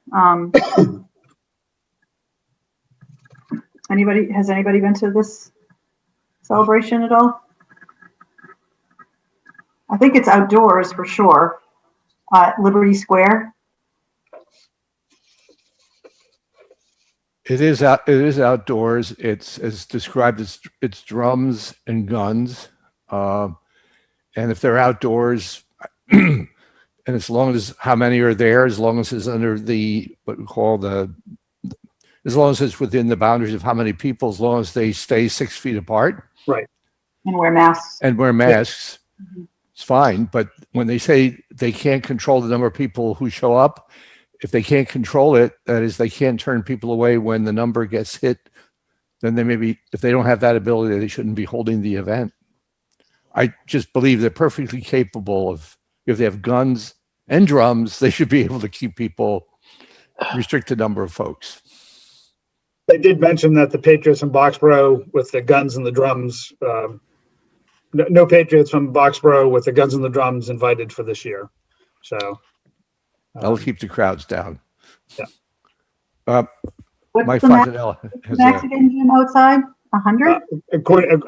Has anybody been to this celebration at all? I think it's outdoors for sure. Liberty Square. It is outdoors. It's described as it's drums and guns. And if they're outdoors, and as long as how many are there, as long as it's under as long as it's within the boundaries of how many people, as long as they stay 6 feet apart. Right. And wear masks. Mm-hmm. It's fine. But when they say they can't control the number of people who show up, if they can't control it, that is, they can't turn people away when the number gets hit, then if they don't have that ability, they shouldn't be holding the event. I just believe they're perfectly capable of, if they have guns and drums, they should be able to keep people, restrict the number of folks. They did mention that the Patriots in Boxborough with the guns and the drums, no Patriots from Boxborough with the guns and the drums invited for this year. So that'll keep the crowds down. Yeah. My Fontanella has max again, Jim, outside 100. According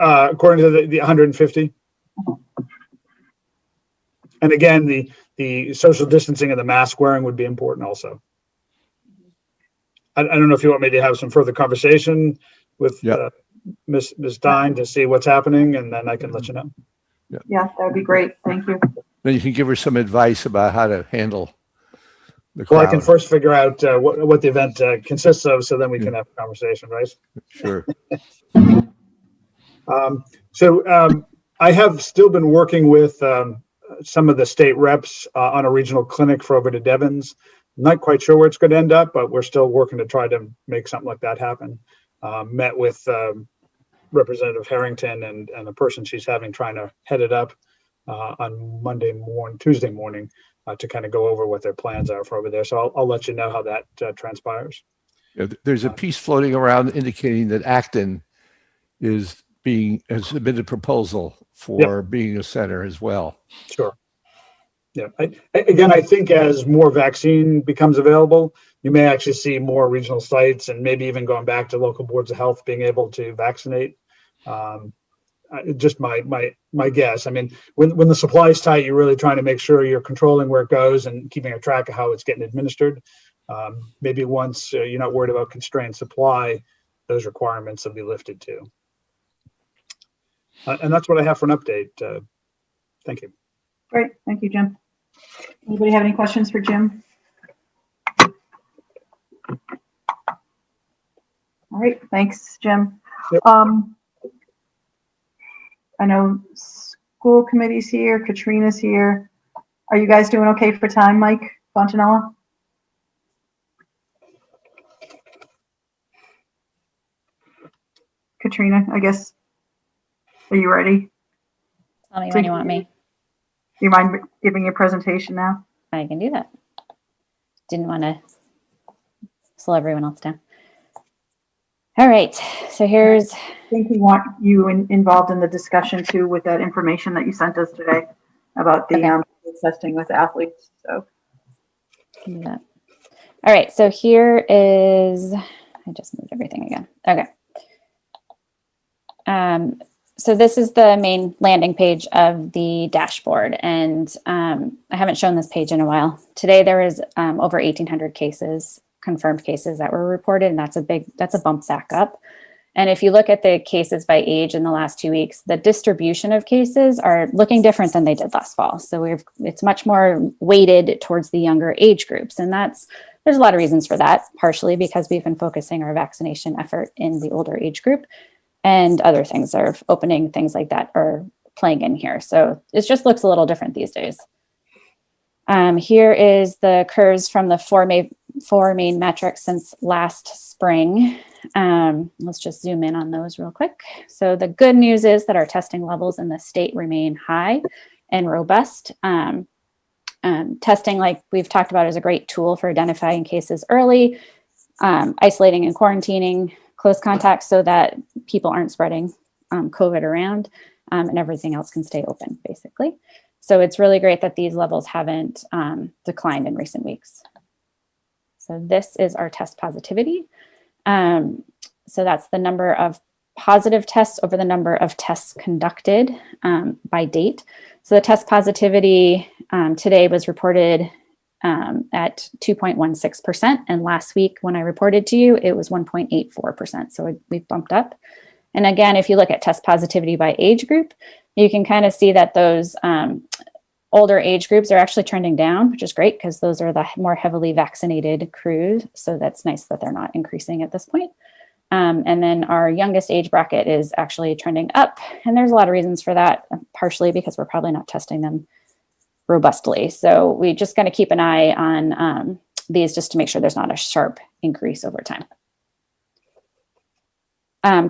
to the 150. And again, the social distancing and the mask wearing would be important also. I don't know if you want me to have some further conversation with Yeah. Ms. Stein to see what's happening, and then I can let you know. Yeah, that would be great. Thank you. Then you can give her some advice about how to handle the Well, I can crowd. first figure out what the event consists of, so then we can have a conversation, right? Sure. I have still been working with some of the state reps on a regional clinic for over to Devon's. Not quite sure where it's going to end up, but we're still working to try to make something like that happen. Met with Representative Harrington and the person she's having trying to head it up on Tuesday morning to kind of go over what their plans are for over there. So I'll let you know how that transpires. Yeah, there's a piece floating around indicating that Acton has submitted a proposal for being a center as well. Sure. Yeah. I think as more vaccine becomes available, you may actually see more regional sites and maybe even going back to local boards of health being able to vaccinate. Just my guess. I mean, when the supply is tight, you're really trying to make sure you're controlling where it goes and keeping a track of how it's getting administered. Maybe once you're not worried about constrained supply, those requirements will be lifted too. And that's what I have for an update. Thank you. Great. Thank you, Jim. Anybody have any questions for Jim? All right. Thanks, Jim. Yep. I know school committee's here. Katrina's here. Are you guys doing okay for time, Mike Fontanella? Katrina, I guess. Are you ready? Tell me when you want me. Do you mind giving your presentation now? I can do that. Didn't want to slow everyone else down. All right, so here's. I think we want you involved in the discussion too with that information that you sent us today about the testing with athletes. So. Can do that. All right, so here is. I just moved everything again. Okay. So this is the main landing page of the dashboard, and I haven't shown this page in a while. Today there is over 1,800 cases, confirmed cases that were reported, and that's a bump back up. And if you look at the cases by age in the last 2 weeks, the distribution of cases are looking different than they did last fall. So it's much more weighted towards the younger age groups, and there's a lot of reasons for that. Partially because we've been focusing our vaccination effort in the older age group. And other things are opening, things like that are playing in here. So it just looks a little different these days. Here is the curves from the four main metrics since last spring. Let's just zoom in on those real quick. So the good news is that our testing levels in the state remain high and robust. Testing, like we've talked about, is a great tool for identifying cases early, isolating and quarantining close contacts so that people aren't spreading COVID around, and everything else can stay open, basically. So it's really great that these levels haven't declined in recent weeks. So this is our test positivity. So that's the number of positive tests over the number of tests conducted by date. So the test positivity today was reported at 2.16%. And last week when I reported to you, it was 1.84%. So we've bumped up. And again, if you look at test positivity by age group, you can kind of see that those older age groups are actually trending down, which is great because those are the more heavily vaccinated crews. So that's nice that they're not increasing at this point. And then our youngest age bracket is actually trending up. And there's a lot of reasons for that, partially because we're probably not testing them robustly. So we just got to keep an eye on these just to make sure there's not a sharp increase over time.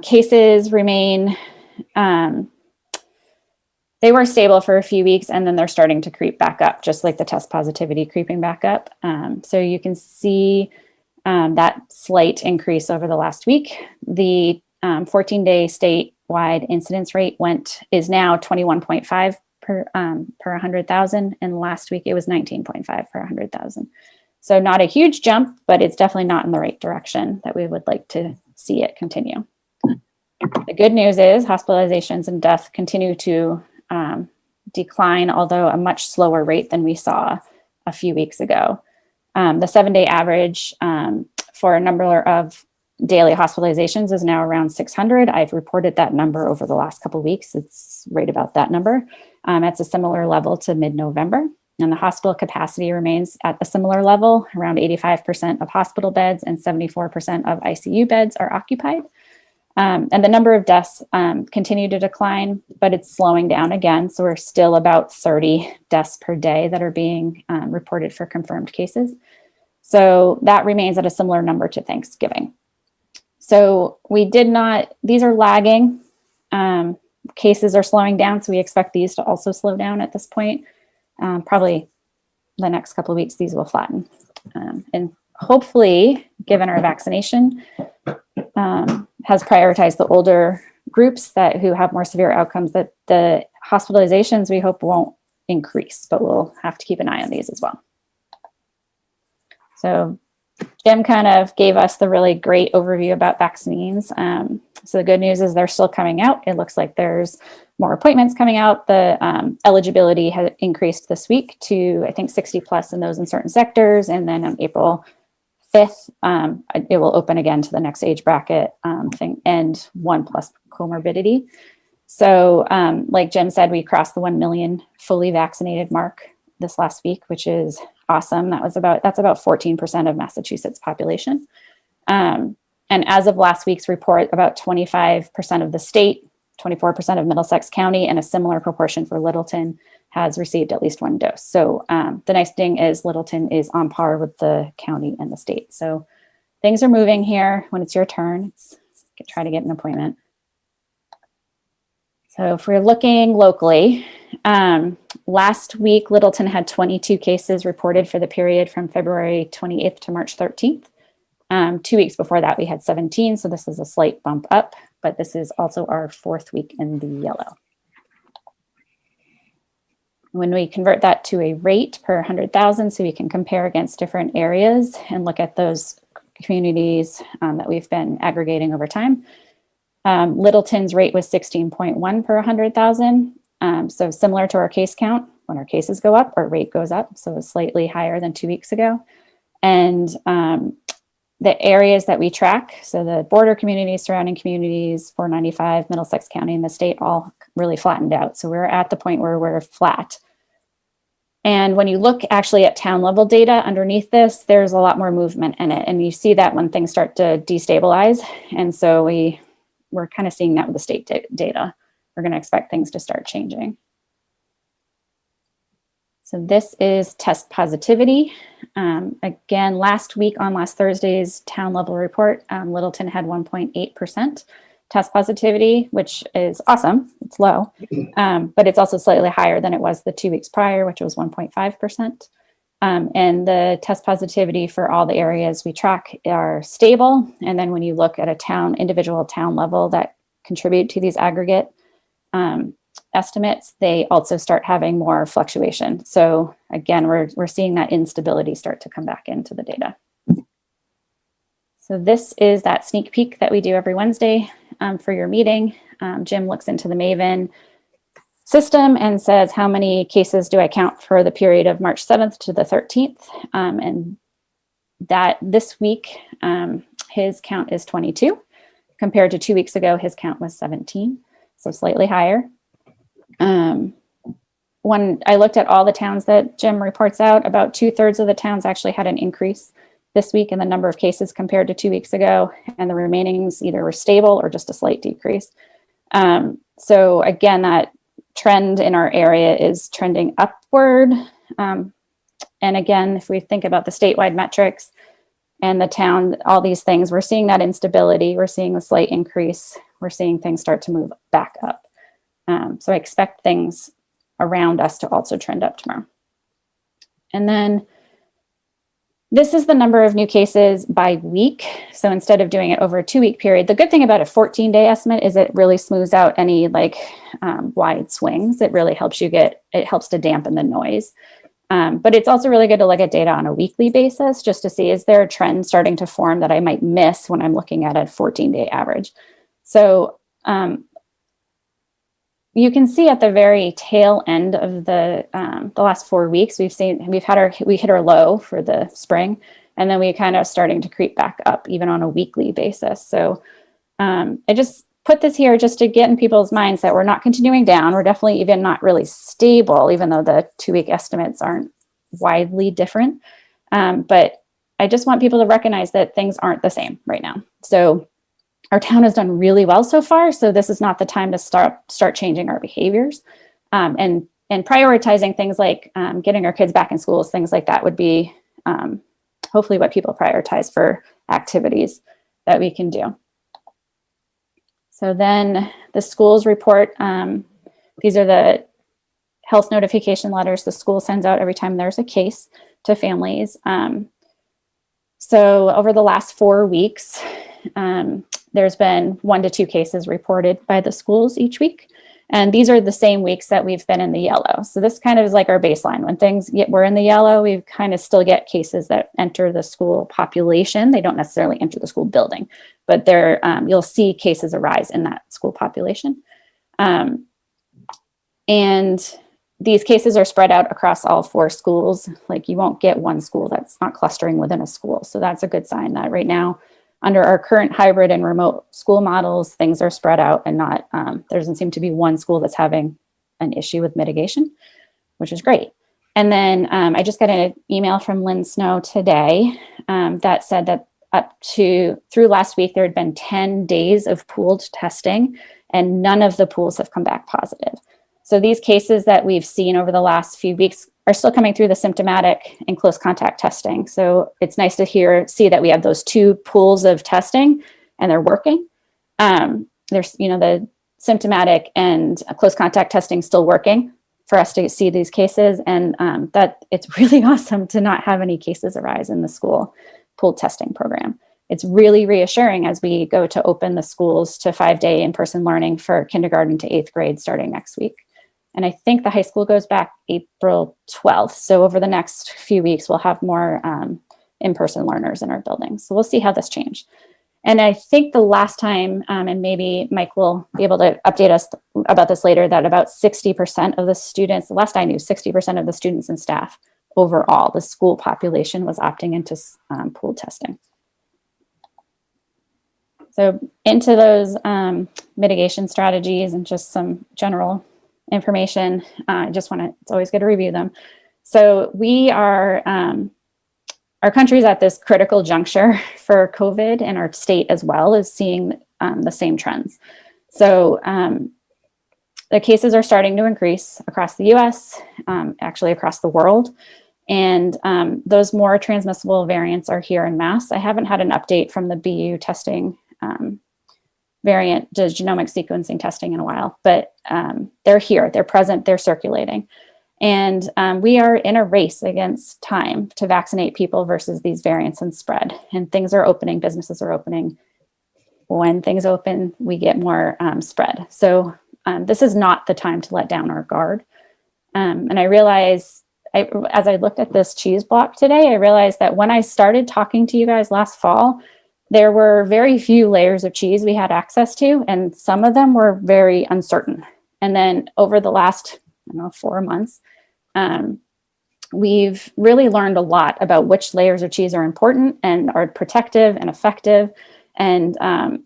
Cases remain, they were stable for a few weeks and then they're starting to creep back up, just like the test positivity creeping back up. So you can see that slight increase over the last week. The 14-day statewide incidence rate is now 21.5 per 100,000, and last week it was 19.5 per 100,000. So not a huge jump, but it's definitely not in the right direction that we would like to see it continue. The good news is hospitalizations and death continue to decline, although a much slower rate than we saw a few weeks ago. The 7-day average for a number of daily hospitalizations is now around 600. I've reported that number over the last couple of weeks. It's right about that number. It's a similar level to mid-November. And the hospital capacity remains at a similar level. Around 85% of hospital beds and 74% of ICU beds are occupied. And the number of deaths continue to decline, but it's slowing down again. So we're still about 30 deaths per day that are being reported for confirmed cases. So that remains at a similar number to Thanksgiving. So these are lagging. Cases are slowing down, so we expect these to also slow down at this point. Probably the next couple of weeks, these will flatten. And hopefully, given our vaccination, has prioritized the older groups who have more severe outcomes, that the hospitalizations we hope won't increase, but we'll have to keep an eye on these as well. So Jim kind of gave us the really great overview about vaccines. So the good news is they're still coming out. It looks like there's more appointments coming out. The eligibility has increased this week to, I think, 60 plus in those in certain sectors. And then on April 5th, it will open again to the next age bracket thing and 1+ comorbidity. So like Jim said, we crossed the 1 million fully vaccinated mark this last week, which is awesome. That's about 14% of Massachusetts population. And as of last week's report, about 25% of the state, 24% of Middlesex County, and a similar proportion for Littleton has received at least one dose. So the nice thing is Littleton is on par with the county and the state. So things are moving here. When it's your turn, try to get an appointment. So if we're looking locally, last week, Littleton had 22 cases reported for the period from February 28th to March 13th. 2 weeks before that, we had 17. So this is a slight bump up, but this is also our 4th week in the yellow. When we convert that to a rate per 100,000, so we can compare against different areas and look at those communities that we've been aggregating over time. Littleton's rate was 16.1 per 100,000. So similar to our case count, when our cases go up, our rate goes up. So it's slightly higher than 2 weeks ago. And the areas that we track, so the border communities, surrounding communities, 495, Middlesex County, and the state all really flattened out. So we're at the point where we're flat. And when you look actually at town level data underneath this, there's a lot more movement in it. And you see that when things start to destabilize. And so we're kind of seeing that with the state data. We're going to expect things to start changing. So this is test positivity. Again, last Thursday's town level report, Littleton had 1.8% test positivity, which is awesome. It's low, but it's also slightly higher than it was the 2 weeks prior, which was 1.5%. And the test positivity for all the areas we track are stable. And then when you look at individual town level that contribute to these aggregate estimates, they also start having more fluctuation. So again, we're seeing that instability start to come back into the data. So this is that sneak peek that we do every Wednesday for your meeting. Jim looks into the Maven system and says, how many cases do I count for the period of March 7th to the 13th? And that this week, his count is 22. Compared to 2 weeks ago, his count was 17, so slightly higher. When I looked at all the towns that Jim reports out, about 2/3 of the towns actually had an increase this week in the number of cases compared to 2 weeks ago, and the remainings either were stable or just a slight decrease. So again, that trend in our area is trending upward. And again, if we think about the statewide metrics and the town, all these things, we're seeing that instability. We're seeing a slight increase. We're seeing things start to move back up. So I expect things around us to also trend up tomorrow. And then this is the number of new cases by week. So instead of doing it over a 2-week period, the good thing about a 14-day estimate is it really smooths out any wide swings. It really helps helps to dampen the noise. But it's also really good to look at data on a weekly basis just to see, is there a trend starting to form that I might miss when I'm looking at a 14-day average? So you can see at the very tail end of the last 4 weeks, we hit our low for the spring, and then we kind of starting to creep back up even on a weekly basis. So I just put this here just to get in people's minds that we're not continuing down. We're definitely even not really stable, even though the 2-week estimates aren't widely different. But I just want people to recognize that things aren't the same right now. So our town has done really well so far. So this is not the time to start changing our behaviors, and prioritizing things like getting our kids back in schools, things like that would be hopefully what people prioritize for activities that we can do. So then the schools report, these are the health notification letters the school sends out every time there's a case to families. So over the last 4 weeks, there's been 1 to 2 cases reported by the schools each week. And these are the same weeks that we've been in the yellow. So this kind of is like our baseline. When we're in the yellow, we kind of still get cases that enter the school population. They don't necessarily enter the school building, but you'll see cases arise in that school population. And these cases are spread out across all 4 schools. Like, you won't get one school that's not clustering within a school. So that's a good sign that right now, under our current hybrid and remote school models, things are spread out and not, there doesn't seem to be one school that's having an issue with mitigation, which is great. And then I just got an email from Lynn Snow today that said that through last week, there had been 10 days of pooled testing, and none of the pools have come back positive. So these cases that we've seen over the last few weeks are still coming through the symptomatic and close contact testing. So it's nice to see that we have those 2 pools of testing and they're working. There's, the symptomatic and close contact testing still working for us to see these cases. And that it's really awesome to not have any cases arise in the school pooled testing program. It's really reassuring as we go to open the schools to 5-day in-person learning for kindergarten to 8th grade starting next week. And I think the high school goes back April 12th. So over the next few weeks, we'll have more in-person learners in our buildings. So we'll see how this changes. And I think the last time, and maybe Mike will be able to update us about this later, that about 60% of the students, the last I knew, 60% of the students and staff overall, the school population, was opting into pooled testing. So into those mitigation strategies and just some general information. It's always good to review them. So we are, our country's at this critical juncture for COVID, and our state as well is seeing the same trends. So the cases are starting to increase across the US, actually across the world. And those more transmissible variants are here en masse. I haven't had an update from the BU testing variant, the genomic sequencing testing in a while, but they're here, they're present, they're circulating. And we are in a race against time to vaccinate people versus these variants and spread. And things are opening, businesses are opening. When things open, we get more spread. So this is not the time to let down our guard. And I realized, as I looked at this cheese block today, I realized that when I started talking to you guys last fall, there were very few layers of cheese we had access to, and some of them were very uncertain. And then over the last, 4 months, we've really learned a lot about which layers of cheese are important and are protective and effective and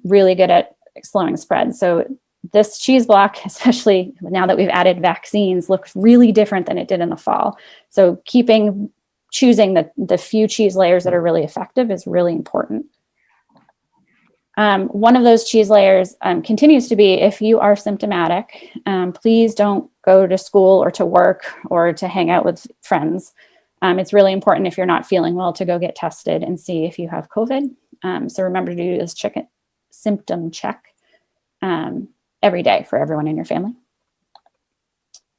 really good at slowing spread. So this cheese block, especially now that we've added vaccines, looks really different than it did in the fall. So choosing the few cheese layers that are really effective is really important. One of those cheese layers continues to be, if you are symptomatic, please don't go to school or to work or to hang out with friends. It's really important, if you're not feeling well, to go get tested and see if you have COVID. So remember to do this symptom check every day for everyone in your family.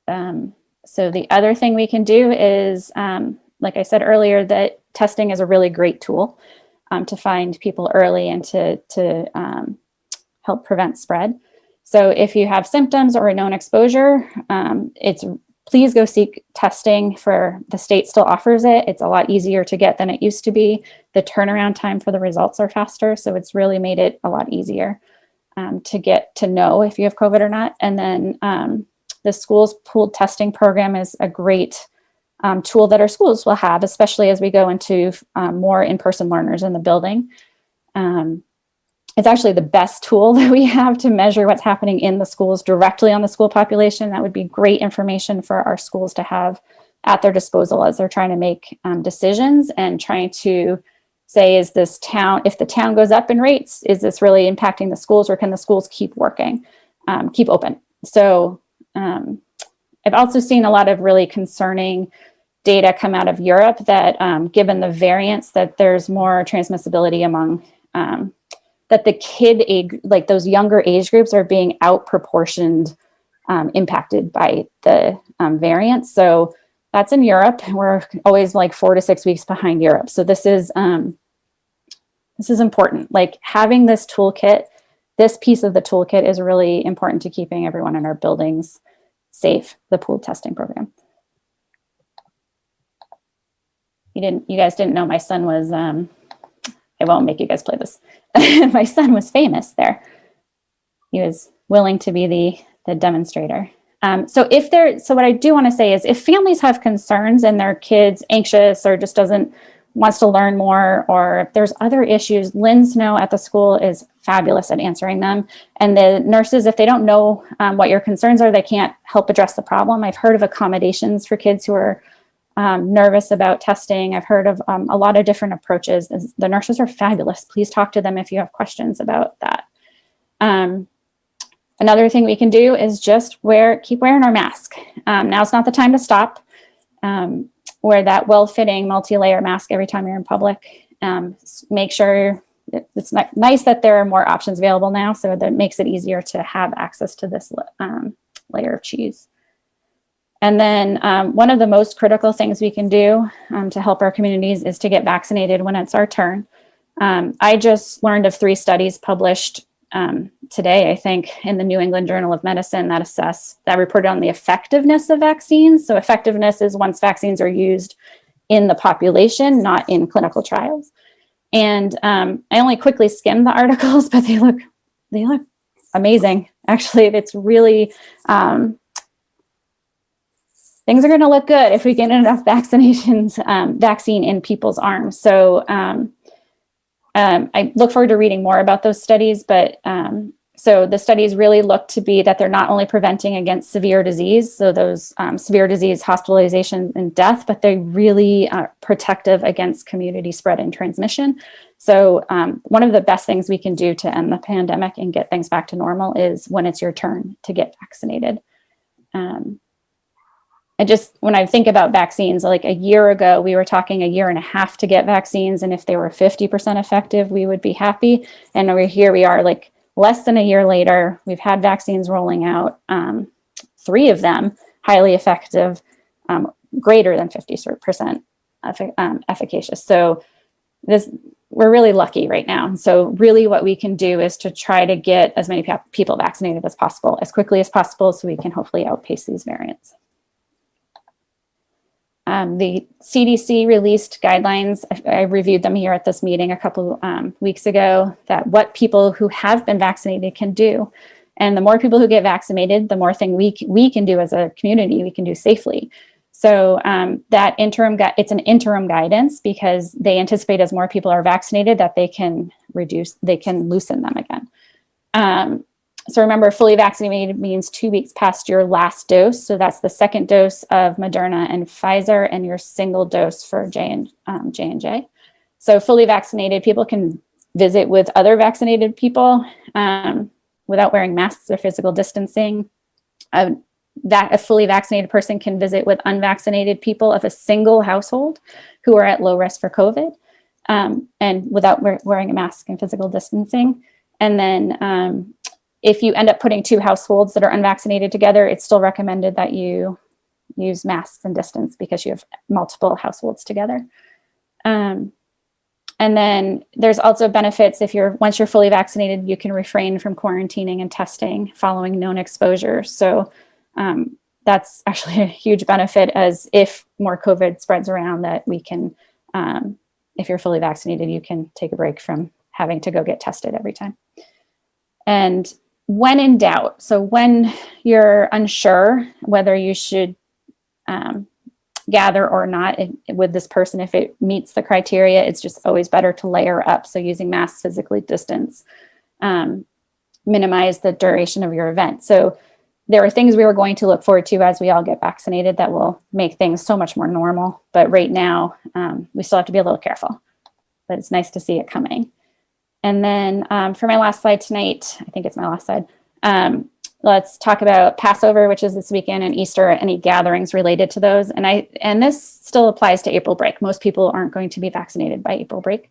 So the other thing we can do is, like I said earlier, that testing is a really great tool to find people early and to help prevent spread. So if you have symptoms or a known exposure, please go seek testing. The state still offers it. It's a lot easier to get than it used to be. The turnaround time for the results are faster, so it's really made it a lot easier. to get to know if you have COVID or not. And then the school's pooled testing program is a great tool that our schools will have, especially as we go into more in-person learners in the building. It's actually the best tool that we have to measure what's happening in the schools directly on the school population. That would be great information for our schools to have at their disposal as they're trying to make decisions and trying to say, is this town, if the town goes up in rates, is this really impacting the schools, or can the schools keep working, keep open? So I've also seen a lot of really concerning data come out of Europe that given the variants, that there's more transmissibility among, that the kid age, like those younger age groups, are being out proportioned impacted by the variants. So that's in Europe. We're always like 4 to 6 weeks behind Europe. So this is important. Like having this toolkit, this piece of the toolkit is really important to keeping everyone in our buildings safe, the pooled testing program. You guys didn't know my son was, I won't make you guys play this. My son was famous there. He was willing to be the demonstrator. So what I do want to say is, if families have concerns and their kid's anxious or just wants to learn more, or if there's other issues, Lynn Snow at the school is fabulous at answering them. And the nurses, if they don't know what your concerns are, they can't help address the problem. I've heard of accommodations for kids who are nervous about testing. I've heard of a lot of different approaches. The nurses are fabulous. Please talk to them if you have questions about that. Another thing we can do is just keep wearing our mask. Now's not the time to stop. Wear that well-fitting multi-layer mask every time you're in public. Make sure it's nice that there are more options available now, so that makes it easier to have access to this layer of cheese. And then one of the most critical things we can do to help our communities is to get vaccinated when it's our turn. I just learned of 3 studies published today, I think, in the New England Journal of Medicine that reported on the effectiveness of vaccines. So effectiveness is once vaccines are used in the population, not in clinical trials. And I only quickly skimmed the articles, but they look amazing. Actually, it's really, things are going to look good if we get enough vaccine in people's arms. So I look forward to reading more about those studies, but so the studies really look to be that they're not only preventing against severe disease, so those severe disease, hospitalization, and death, but they really are protective against community spread and transmission. So one of the best things we can do to end the pandemic and get things back to normal is when it's your turn to get vaccinated. When I think about vaccines, like a year ago, we were talking a year and a half to get vaccines. And if they were 50% effective, we would be happy. And here we are, like less than a year later, we've had vaccines rolling out, 3 of them highly effective, greater than 50% efficacious. So we're really lucky right now. So really what we can do is to try to get as many people vaccinated as possible, as quickly as possible, so we can hopefully outpace these variants. The CDC released guidelines. I reviewed them here at this meeting a couple weeks ago, that what people who have been vaccinated can do. And the more people who get vaccinated, the more thing we can do as a community, we can do safely. So that it's an interim guidance, because they anticipate as more people are vaccinated that they can loosen them again. So remember, fully vaccinated means 2 weeks past your last dose. So that's the second dose of Moderna and Pfizer, and your single dose for J&J. So fully vaccinated people can visit with other vaccinated people without wearing masks or physical distancing. A fully vaccinated person can visit with unvaccinated people of a single household who are at low risk for COVID, and without wearing a mask and physical distancing. And then if you end up putting 2 households that are unvaccinated together, it's still recommended that you use masks and distance, because you have multiple households together. And then there's also benefits once you're fully vaccinated, you can refrain from quarantining and testing following known exposure. So that's actually a huge benefit, as if more COVID spreads around, that we can, if you're fully vaccinated, you can take a break from having to go get tested every time. And when in doubt, so when you're unsure whether you should gather or not with this person, if it meets the criteria, it's just always better to layer up. So using masks, physically distance, minimize the duration of your event. So there are things we were going to look forward to as we all get vaccinated that will make things so much more normal. But right now, we still have to be a little careful. But it's nice to see it coming. And then for my last slide tonight, I think it's my last slide, let's talk about Passover, which is this weekend, and Easter, any gatherings related to those. And this still applies to April break. Most people aren't going to be vaccinated by April break.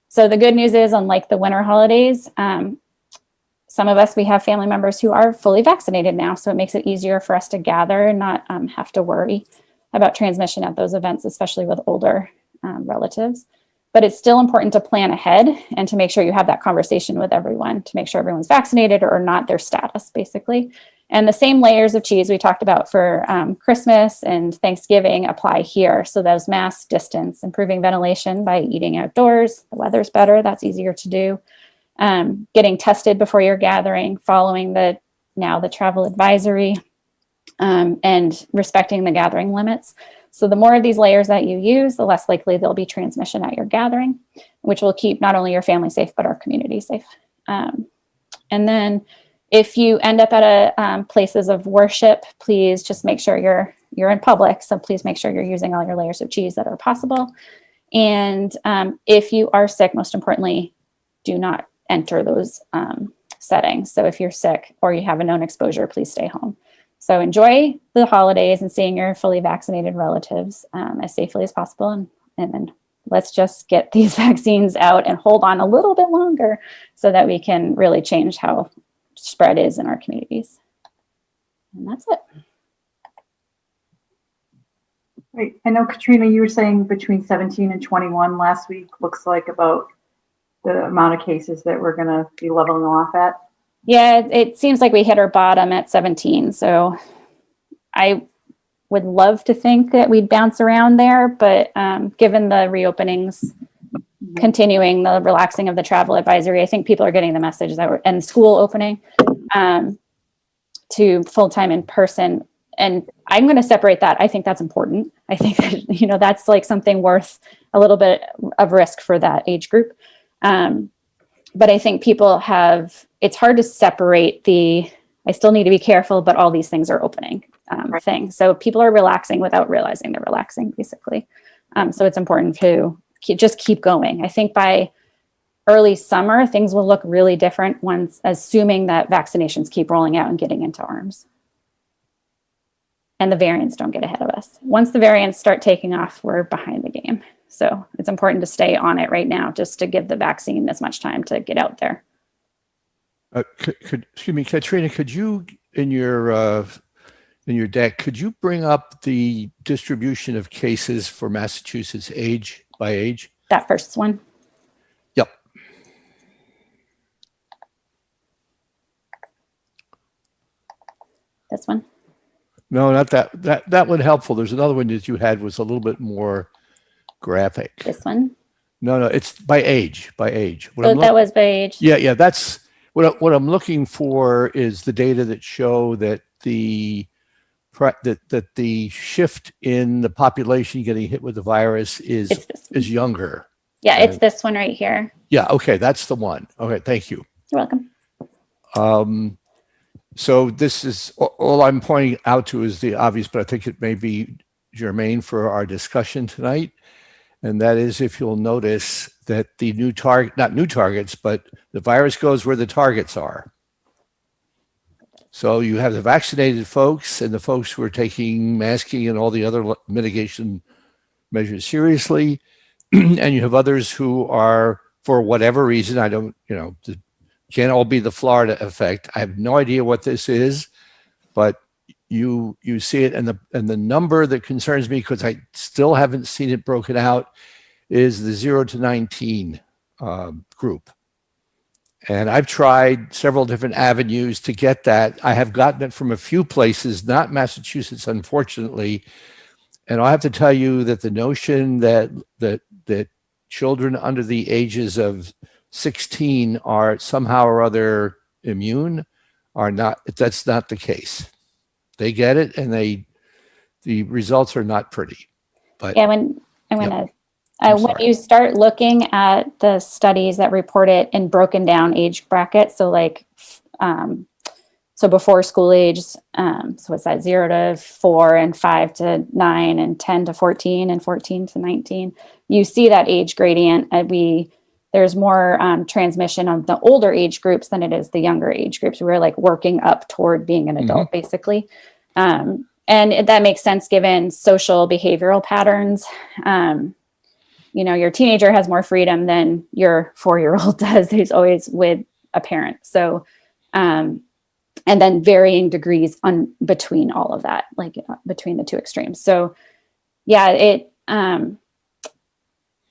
So the good news is, unlike the winter holidays, some of us, we have family members who are fully vaccinated now. So it makes it easier for us to gather and not have to worry about transmission at those events, especially with older relatives. But it's still important to plan ahead and to make sure you have that conversation with everyone to make sure everyone's vaccinated or not, their status, basically. And the same layers of cheese we talked about for Christmas and Thanksgiving apply here. So those masks, distance, improving ventilation by eating outdoors. The weather's better, that's easier to do. Getting tested before you're gathering, following the travel advisory, and respecting the gathering limits. So the more of these layers that you use, the less likely there'll be transmission at your gathering, which will keep not only your family safe, but our community safe. And then if you end up at places of worship, please just make sure you're in public. So please make sure you're using all your layers of cheese that are possible. And if you are sick, most importantly, do not enter those settings. So if you're sick or you have a known exposure, please stay home. So enjoy the holidays and seeing your fully vaccinated relatives as safely as possible. And then let's just get these vaccines out and hold on a little bit longer so that we can really change how spread is in our communities. And that's it. Right. I know, Katrina, you were saying between 17 and 21 last week looks like about the amount of cases that we're going to be leveling off at. Yeah, it seems like we hit our bottom at 17. So I would love to think that we'd bounce around there, but given the reopenings, continuing the relaxing of the travel advisory, I think people are getting the message that and school opening to full-time in person. And I'm going to separate that. I think that's important. I think that, that's like something worth a little bit of risk for that age group. But I think people it's hard to separate I still need to be careful, but all these things are opening thing. So people are relaxing without realizing they're relaxing, basically. So it's important to just keep going. I think by early summer, things will look really different assuming that vaccinations keep rolling out and getting into arms. And the variants don't get ahead of us. Once the variants start taking off, we're behind the game. So it's important to stay on it right now, just to give the vaccine as much time to get out there. Excuse me, Katrina, could you, in your deck, could you bring up the distribution of cases for Massachusetts age by age? That first one. Yep. This one. No, not that. That one helpful. There's another one that you had was a little bit more graphic. This one. No, it's by age. By age. That was by age. Yeah. That's what I'm looking for is the data that show that the shift in the population getting hit with the virus is younger. Yeah, it's this one right here. Yeah. Okay, that's the one. Okay, thank you. You're welcome. So this is all I'm pointing out to is the obvious, but I think it may be germane for our discussion tonight. And that is, if you'll notice that the not new targets, but the virus goes where the targets are. So you have the vaccinated folks and the folks who are taking masking and all the other mitigation measures seriously. And you have others who are, for whatever reason, can't all be the Florida effect. I have no idea what this is, but you see it, and the number that concerns me, because I still haven't seen it broken out, is the 0 to 19 group. And I've tried several different avenues to get that. I have gotten it from a few places, not Massachusetts, unfortunately. And I have to tell you that the notion that children under the ages of 16 are somehow or other immune are not, that's not the case. They get it and the results are not pretty. But Yeah, when I'm Yep. gonna, I'm when sorry. you start looking at the studies that report it in broken down age brackets, so like, so before school age, so it's that 0 to 4 and 5 to 9 and 10 to 14 and 14 to 19. You see that age gradient. There's more transmission of the older age groups than it is the younger age groups. We're like working up toward being an adult, basically. And that makes sense given social behavioral patterns. You know, your teenager has more freedom than your 4-year-old does, who's always with a parent. So, and then varying degrees between all of that, like between the two extremes. So yeah,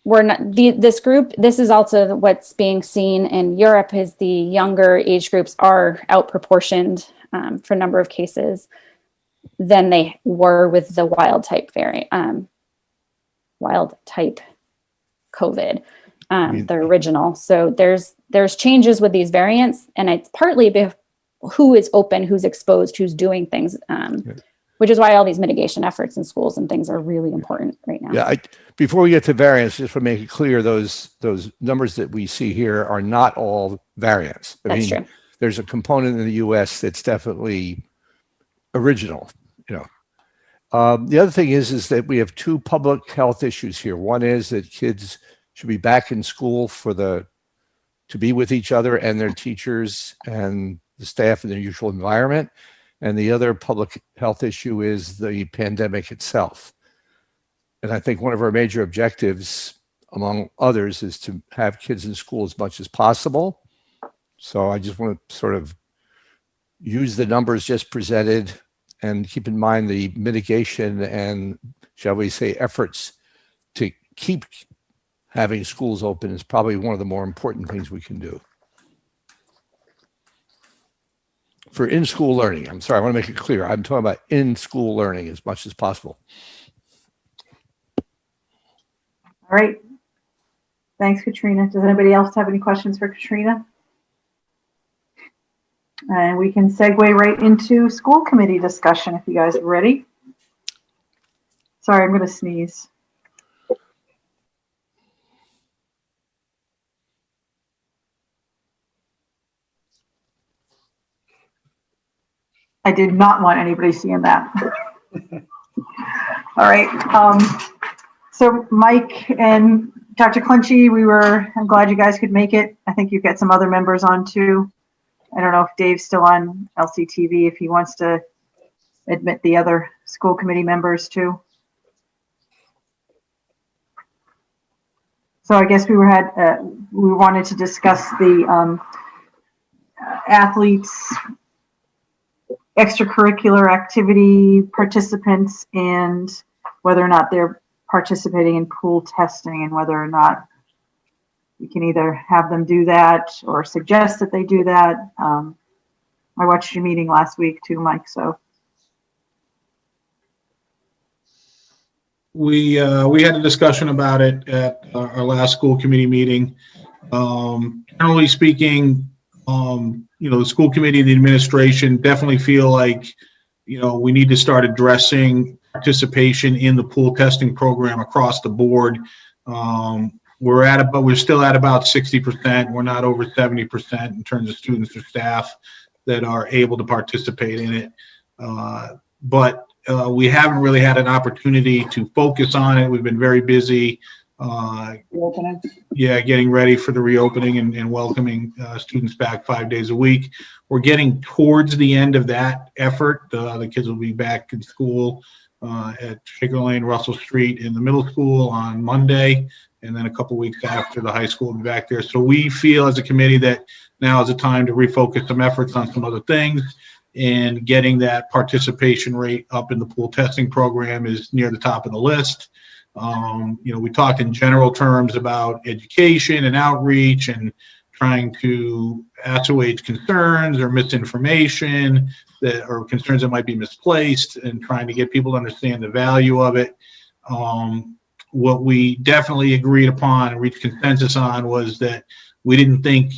we're not this group. This is also what's being seen in Europe is the younger age groups are outproportioned for number of cases than they were with the wild type COVID, the original. So there's changes with these variants, and it's partly who is open, who's exposed, who's doing things, which is why all these mitigation efforts in schools and things are really important right now. Yeah, before we get to variants, just to make it clear, those numbers that we see here are not all variants. That's true. There's a component in the U.S. that's definitely original. You know, the other thing is that we have two public health issues here. One is that kids should be back in school to be with each other and their teachers and the staff in their usual environment. And the other public health issue is the pandemic itself. And I think one of our major objectives, among others, is to have kids in school as much as possible. So I just want to sort of use the numbers just presented and keep in mind the mitigation and, shall we say, efforts to keep having schools open is probably one of the more important things we can do. For in-school learning, I'm sorry, I want to make it clear. I'm talking about in-school learning as much as possible. All right. Thanks, Katrina. Does anybody else have any questions for Katrina? And we can segue right into school committee discussion if you guys are ready. Sorry, I'm going to sneeze. I did not want anybody seeing that. All right. So Mike and Dr. Clunchy, I'm glad you guys could make it. I think you've got some other members on too. I don't know if Dave's still on LCTV, if he wants to admit the other school committee members too. So I guess we wanted to discuss the athletes, extracurricular activity participants, and whether or not they're participating in pool testing, and whether or not we can either have them do that or suggest that they do that. I watched your meeting last week too, Mike, so. We had a discussion about it at our last school committee meeting. Generally speaking, the school committee and the administration definitely feel like, we need to start addressing participation in the pool testing program across the board. We're still at about 60%. We're not over 70% in terms of students or staff that are able to participate in it. But we haven't really had an opportunity to focus on it. We've been very busy. Getting ready for the reopening and welcoming students back 5 days a week. We're getting towards the end of that effort. The kids will be back in school at Shaker Lane, Russell Street in the middle school on Monday, and then a couple weeks after the high school will be back there. So we feel as a committee that now is the time to refocus some efforts on some other things, and getting that participation rate up in the pool testing program is near the top of the list. We talked in general terms about education and outreach and trying to assuage concerns or misinformation or concerns that might be misplaced, and trying to get people to understand the value of it. What we definitely agreed upon and reached consensus on was that we didn't think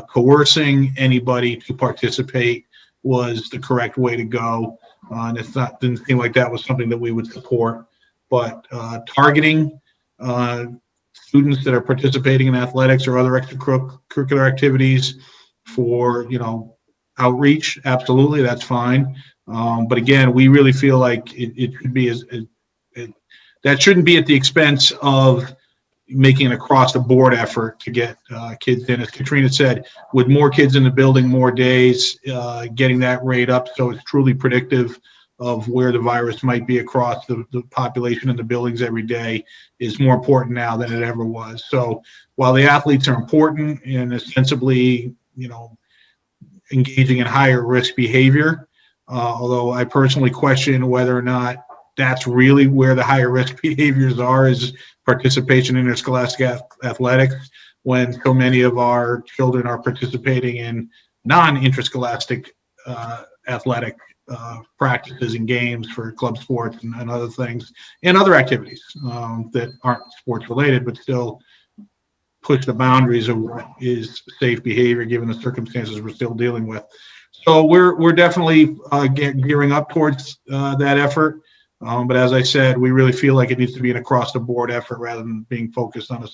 coercing anybody to participate was the correct way to go. And didn't seem like that was something that we would support. But targeting students that are participating in athletics or other extracurricular activities for, outreach, absolutely, that's fine. But again, we really feel like it should be that shouldn't be at the expense of making an across the board effort to get kids in. As Katrina said, with more kids in the building, more days, getting that rate up so it's truly predictive of where the virus might be across the population in the buildings every day is more important now than it ever was. So while the athletes are important and ostensibly, engaging in higher risk behavior, although I personally question whether or not that's really where the higher risk behaviors are, is participation in interscholastic athletics, when so many of our children are participating in non-interscholastic athletic practices and games for club sports and other things and other activities that aren't sports related, but still push the boundaries of what is safe behavior given the circumstances we're still dealing with. So we're definitely gearing up towards that effort. But as I said, we really feel like it needs to be an across the board effort rather than being focused on a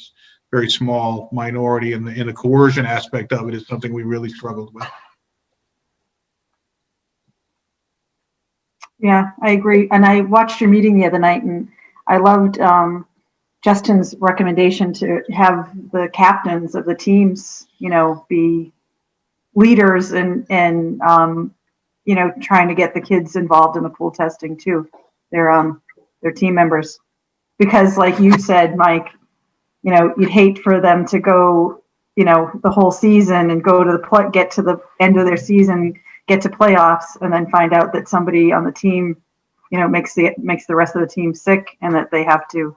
very small minority, and the coercion aspect of it is something we really struggled with. Yeah, I agree. And I watched your meeting the other night, and I loved Justin's recommendation to have the captains of the teams, be leaders and trying to get the kids involved in the pool testing too. Their team members, because like you said, Mike, you'd hate for them to go, the whole season and go to get to the end of their season, get to playoffs, and then find out that somebody on the team, makes the rest of the team sick, and that they have to,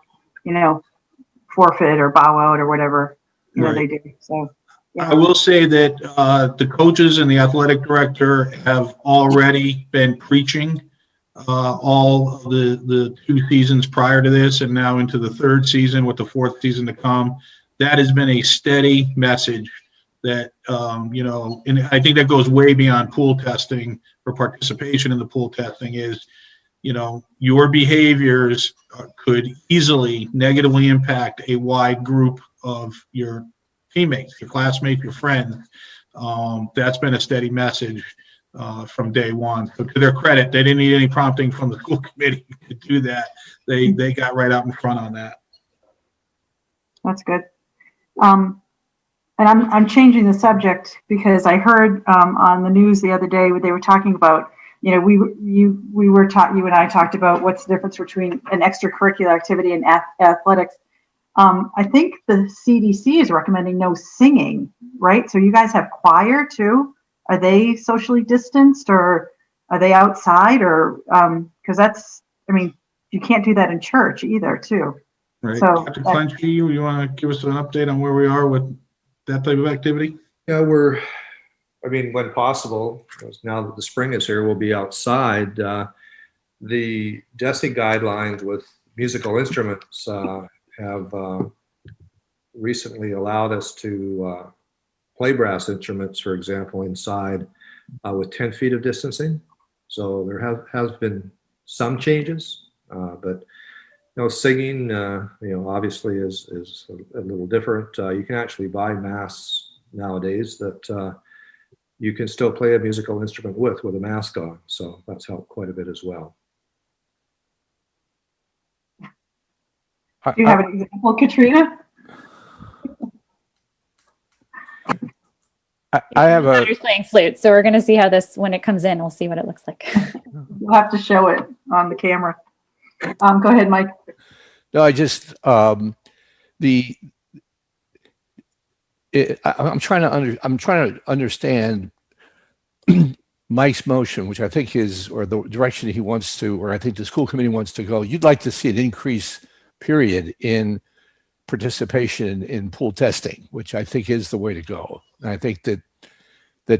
forfeit or bow out or whatever, Right. they do. So, I will say that the coaches and the athletic director have already been preaching all of the 2 seasons prior to this, and now into the 3rd season with the 4th season to come. That has been a steady message that, and I think that goes way beyond pool testing for participation in the pool testing, is, your behaviors could easily negatively impact a wide group of your teammates, your classmates, your friends. That's been a steady message from day one. So to their credit, they didn't need any prompting from the school committee to do that. They got right out in front on that. that's good. And I'm changing the subject because I heard on the news the other day they were talking about, you and I talked about what's the difference between an extracurricular activity and athletics. I think the CDC is recommending no singing, right? So you guys have choir too. Are they socially distanced, or are they outside, or because you can't do that in church either too. Right. So Dr. Clenchey, you want to give us an update on where we are with that type of activity? Yeah, when possible, now that the spring is here, we'll be outside. The DESE guidelines with musical instruments have recently allowed us to play brass instruments, for example, inside with 10 feet of distancing. So there has been some changes, but singing, obviously is a little different. You can actually buy masks nowadays that you can still play a musical instrument with a mask on. So that's helped quite a bit as well. Do you have an example, Katrina? I have a. Daughter's playing flute, so we're going to see how when it comes in, we'll see what it looks like. You'll have to show it on the camera. Go ahead, Mike. No, I just I'm trying to understand Mike's motion, which I think or the direction he wants to, or I think the school committee wants to go. You'd like to see an increase, period, in participation in pool testing, which I think is the way to go. And I think that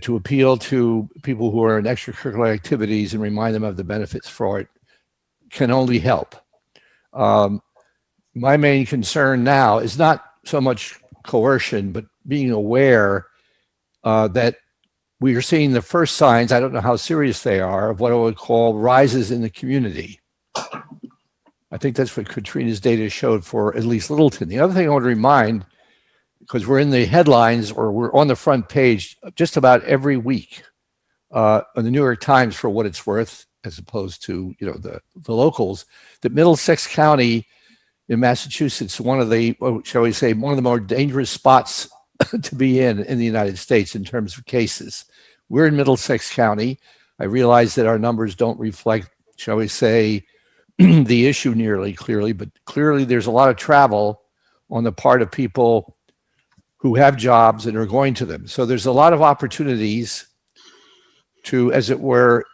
to appeal to people who are in extracurricular activities and remind them of the benefits for it can only help. My main concern now is not so much coercion, but being aware that we are seeing the first signs, I don't know how serious they are, of what I would call rises in the community. I think that's what Katrina's data showed for at least Littleton. The other thing I want to remind, because we're in the headlines or we're on the front page just about every week on the New York Times, for what it's worth, as opposed to, you know, the locals, that Middlesex County in Massachusetts, one of the, shall we say, one of the more dangerous spots to be in the United States in terms of cases. We're in Middlesex County. I realize that our numbers don't reflect, shall we say, the issue nearly clearly, but clearly there's a lot of travel on the part of people who have jobs and are going to them. So there's a lot of opportunities to, as it were,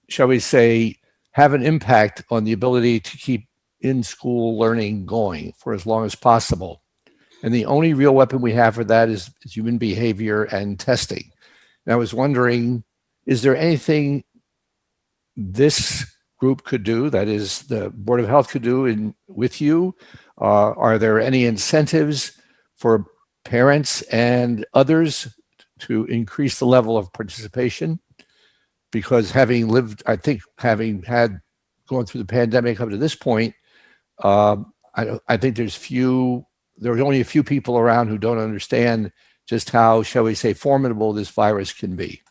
shall we say, have an impact on the ability to keep in-school learning going for as long as possible. And the only real weapon we have for that is human behavior and testing. And I was wondering, is there anything this group could do, that is the Board of Health could do with you? Are there any incentives for parents and others to increase the level of participation? Because having lived, I think, having had gone through the pandemic up to this point, I think there's only a few people around who don't understand just how, shall we say, formidable this virus can be.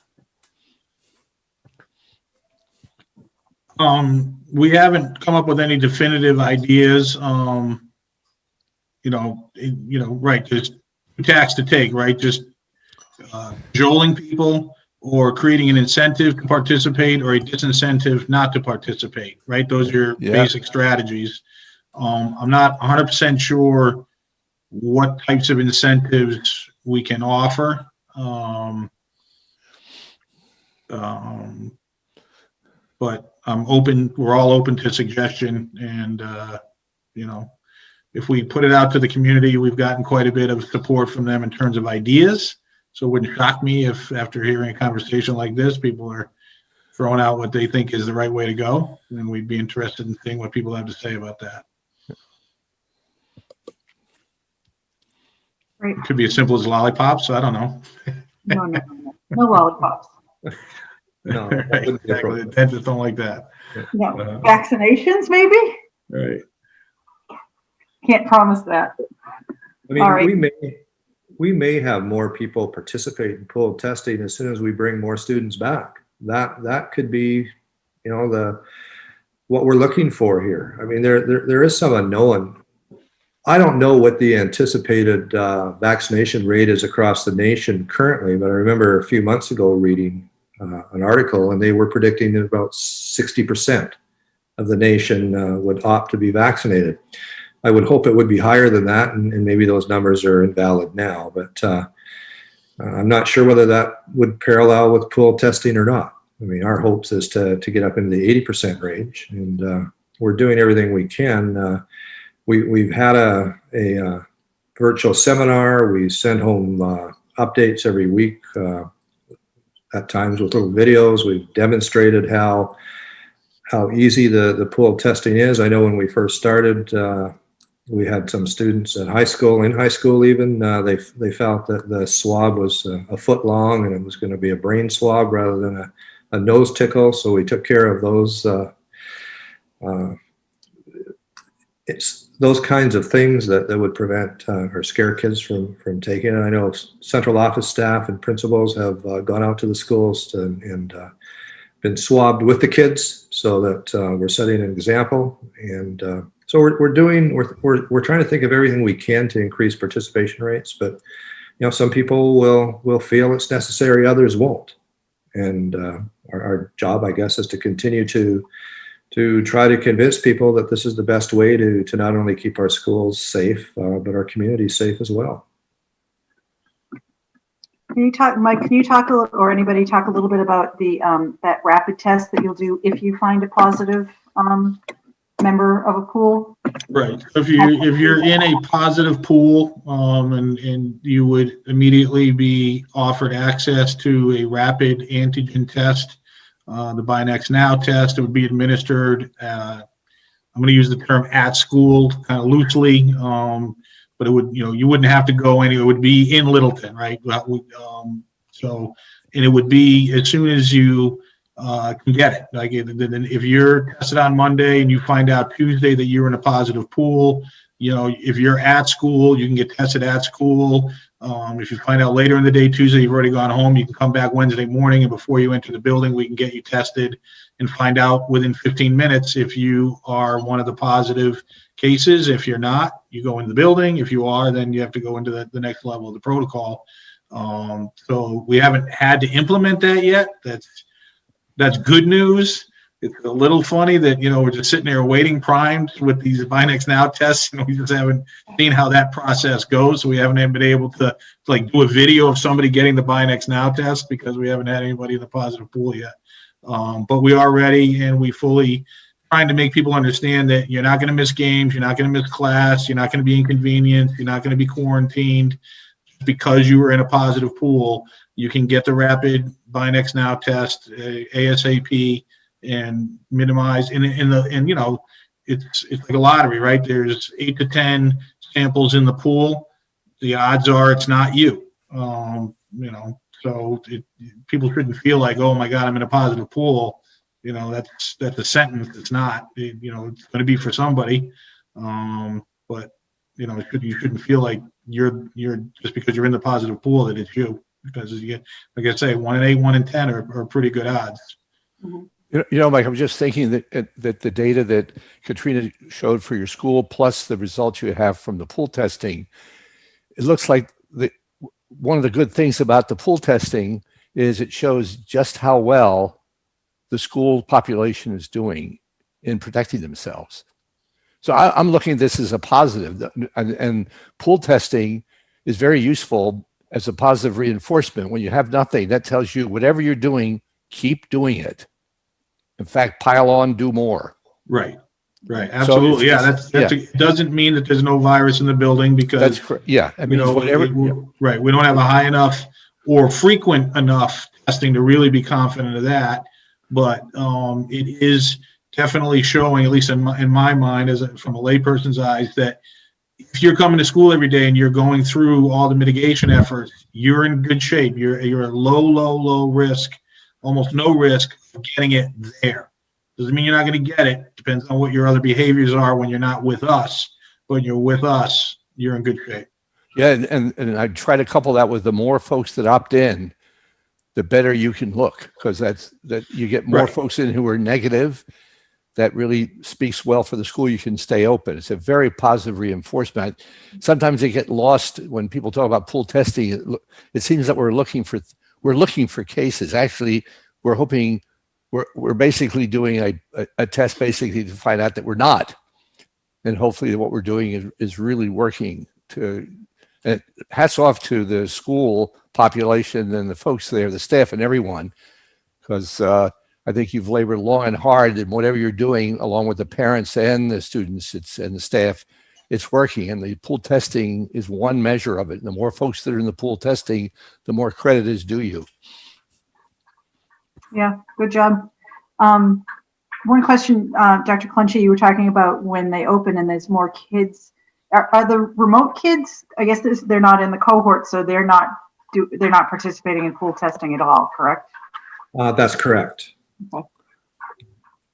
We haven't come up with any definitive ideas. Right, just tax to take, right? Just cajoling people or creating an incentive to participate or a disincentive not to participate, right? Those are your basic strategies. I'm not 100% sure what types of incentives we can offer. But I'm open, we're all open to suggestion, and if we put it out to the community, we've gotten quite a bit of support from them in terms of ideas. So it wouldn't shock me if, after hearing a conversation like this, people are throwing out what they think is the right way to go, and we'd be interested in seeing what people have to say about that. Great. It could be as simple as lollipops, so I don't know. No lollipops. No, Right, exactly. The dentists don't like that. No. Vaccinations, maybe? Right. Can't promise that. I mean, All right. we may have more people participate in pool testing as soon as we bring more students back. That could be, what we're looking for here. I mean, there is some unknown. I don't know what the anticipated vaccination rate is across the nation currently, but I remember a few months ago reading an article, and they were predicting that about 60% of the nation would opt to be vaccinated. I would hope it would be higher than that, and maybe those numbers are invalid now, but I'm not sure whether that would parallel with pool testing or not. I mean, our hopes is to get up into the 80% range, and we're doing everything we can. We've had a virtual seminar. We send home updates every week, at times with little videos. We've demonstrated how easy the pool testing is. I know when we first started, we had some students in high school even, they felt that the swab was a foot long and it was going to be a brain swab rather than a nose tickle. So we took care of those. It's those kinds of things that would prevent or scare kids from taking it. I know central office staff and principals have gone out to the schools and been swabbed with the kids so that we're setting an example. And so we're trying to think of everything we can to increase participation rates. But some people will feel it's necessary, others won't. And our job, I guess, is to continue to try to convince people that this is the best way to not only keep our schools safe, but our communities safe as well. Can you talk, Mike, or anybody talk a little bit about the that rapid test that you'll do if you find a positive member of a pool? Right. If you're in a positive pool, and you would immediately be offered access to a rapid antigen test, the Buy Next Now test. It would be administered, I'm going to use the term at school kind of loosely, but it would, you wouldn't have to go anywhere. It would be in Littleton, right? And it would be as soon as you can get it. Like if you're tested on Monday and you find out Tuesday that you're in a positive pool, if you're at school, you can get tested at school. If you find out later in the day, Tuesday, you've already gone home, you can come back Wednesday morning, and before you enter the building, we can get you tested and find out within 15 minutes if you are one of the positive cases. If you're not, you go in the building. If you are, then you have to go into the next level of the protocol. So we haven't had to implement that yet. That's good news. It's a little funny that, we're just sitting there waiting primed with these Binax Now tests, and we just haven't seen how that process goes. So we haven't been able to do a video of somebody getting the Binax Now test because we haven't had anybody in the positive pool yet. But we are ready, and we fully trying to make people understand that you're not going to miss games, you're not going to miss class, you're not going to be inconvenienced, you're not going to be quarantined because you were in a positive pool. You can get the rapid Binax Now test ASAP and minimize. And it's like a lottery, right? There's 8 to 10 samples in the pool. The odds are it's not you. So people shouldn't feel like, oh my God, I'm in a positive pool. That's a sentence. It's not. It's going to be for somebody. But you shouldn't feel like you're just because you're in the positive pool that it's you. Because you get, like I say, 1 in 8, 1 in 10 are pretty good odds. Mm-hmm. Mike, I'm just thinking that the data that Katrina showed for your school, plus the results you have from the pool testing, it looks like one of the good things about the pool testing is it shows just how well the school population is doing in protecting themselves. So I'm looking at this as a positive, and pool testing is very useful as a positive reinforcement. When you have nothing, that tells you whatever you're doing, keep doing it. In fact, pile on, do more. Right. Absolutely. So it doesn't mean that there's no virus in the building because that's correct. Yeah. I mean, right. We don't have a high enough or frequent enough testing to really be confident of that. But it is definitely showing, at least in my mind, from a layperson's eyes, that if you're coming to school every day and you're going through all the mitigation efforts, you're in good shape. You're at low risk, almost no risk of getting it there. Doesn't mean you're not going to get it. Depends on what your other behaviors are when you're not with us. But when you're with us, you're in good shape. Yeah, and I try to couple that with the more folks that opt in, the better you can look, because that you get more folks in who are negative. That really speaks well for the school. You can stay open. It's a very positive reinforcement. Sometimes they get lost when people talk about pool testing. It seems that we're looking for cases. Actually, we're basically doing a test basically to find out that we're not, and hopefully what we're doing is really working. And hats off to the school population and the folks there, the staff and everyone, because I think you've labored long and hard in whatever you're doing, along with the parents and the students and the staff. It's working, and the pool testing is one measure of it. And the more folks that are in the pool testing, the more credit is due you. Yeah, good job. One question, Dr. Clunchy, you were talking about when they open and there's more kids. Are the remote kids? I guess they're not in the cohort, so they're not participating in pool testing at all, correct? That's correct. Okay.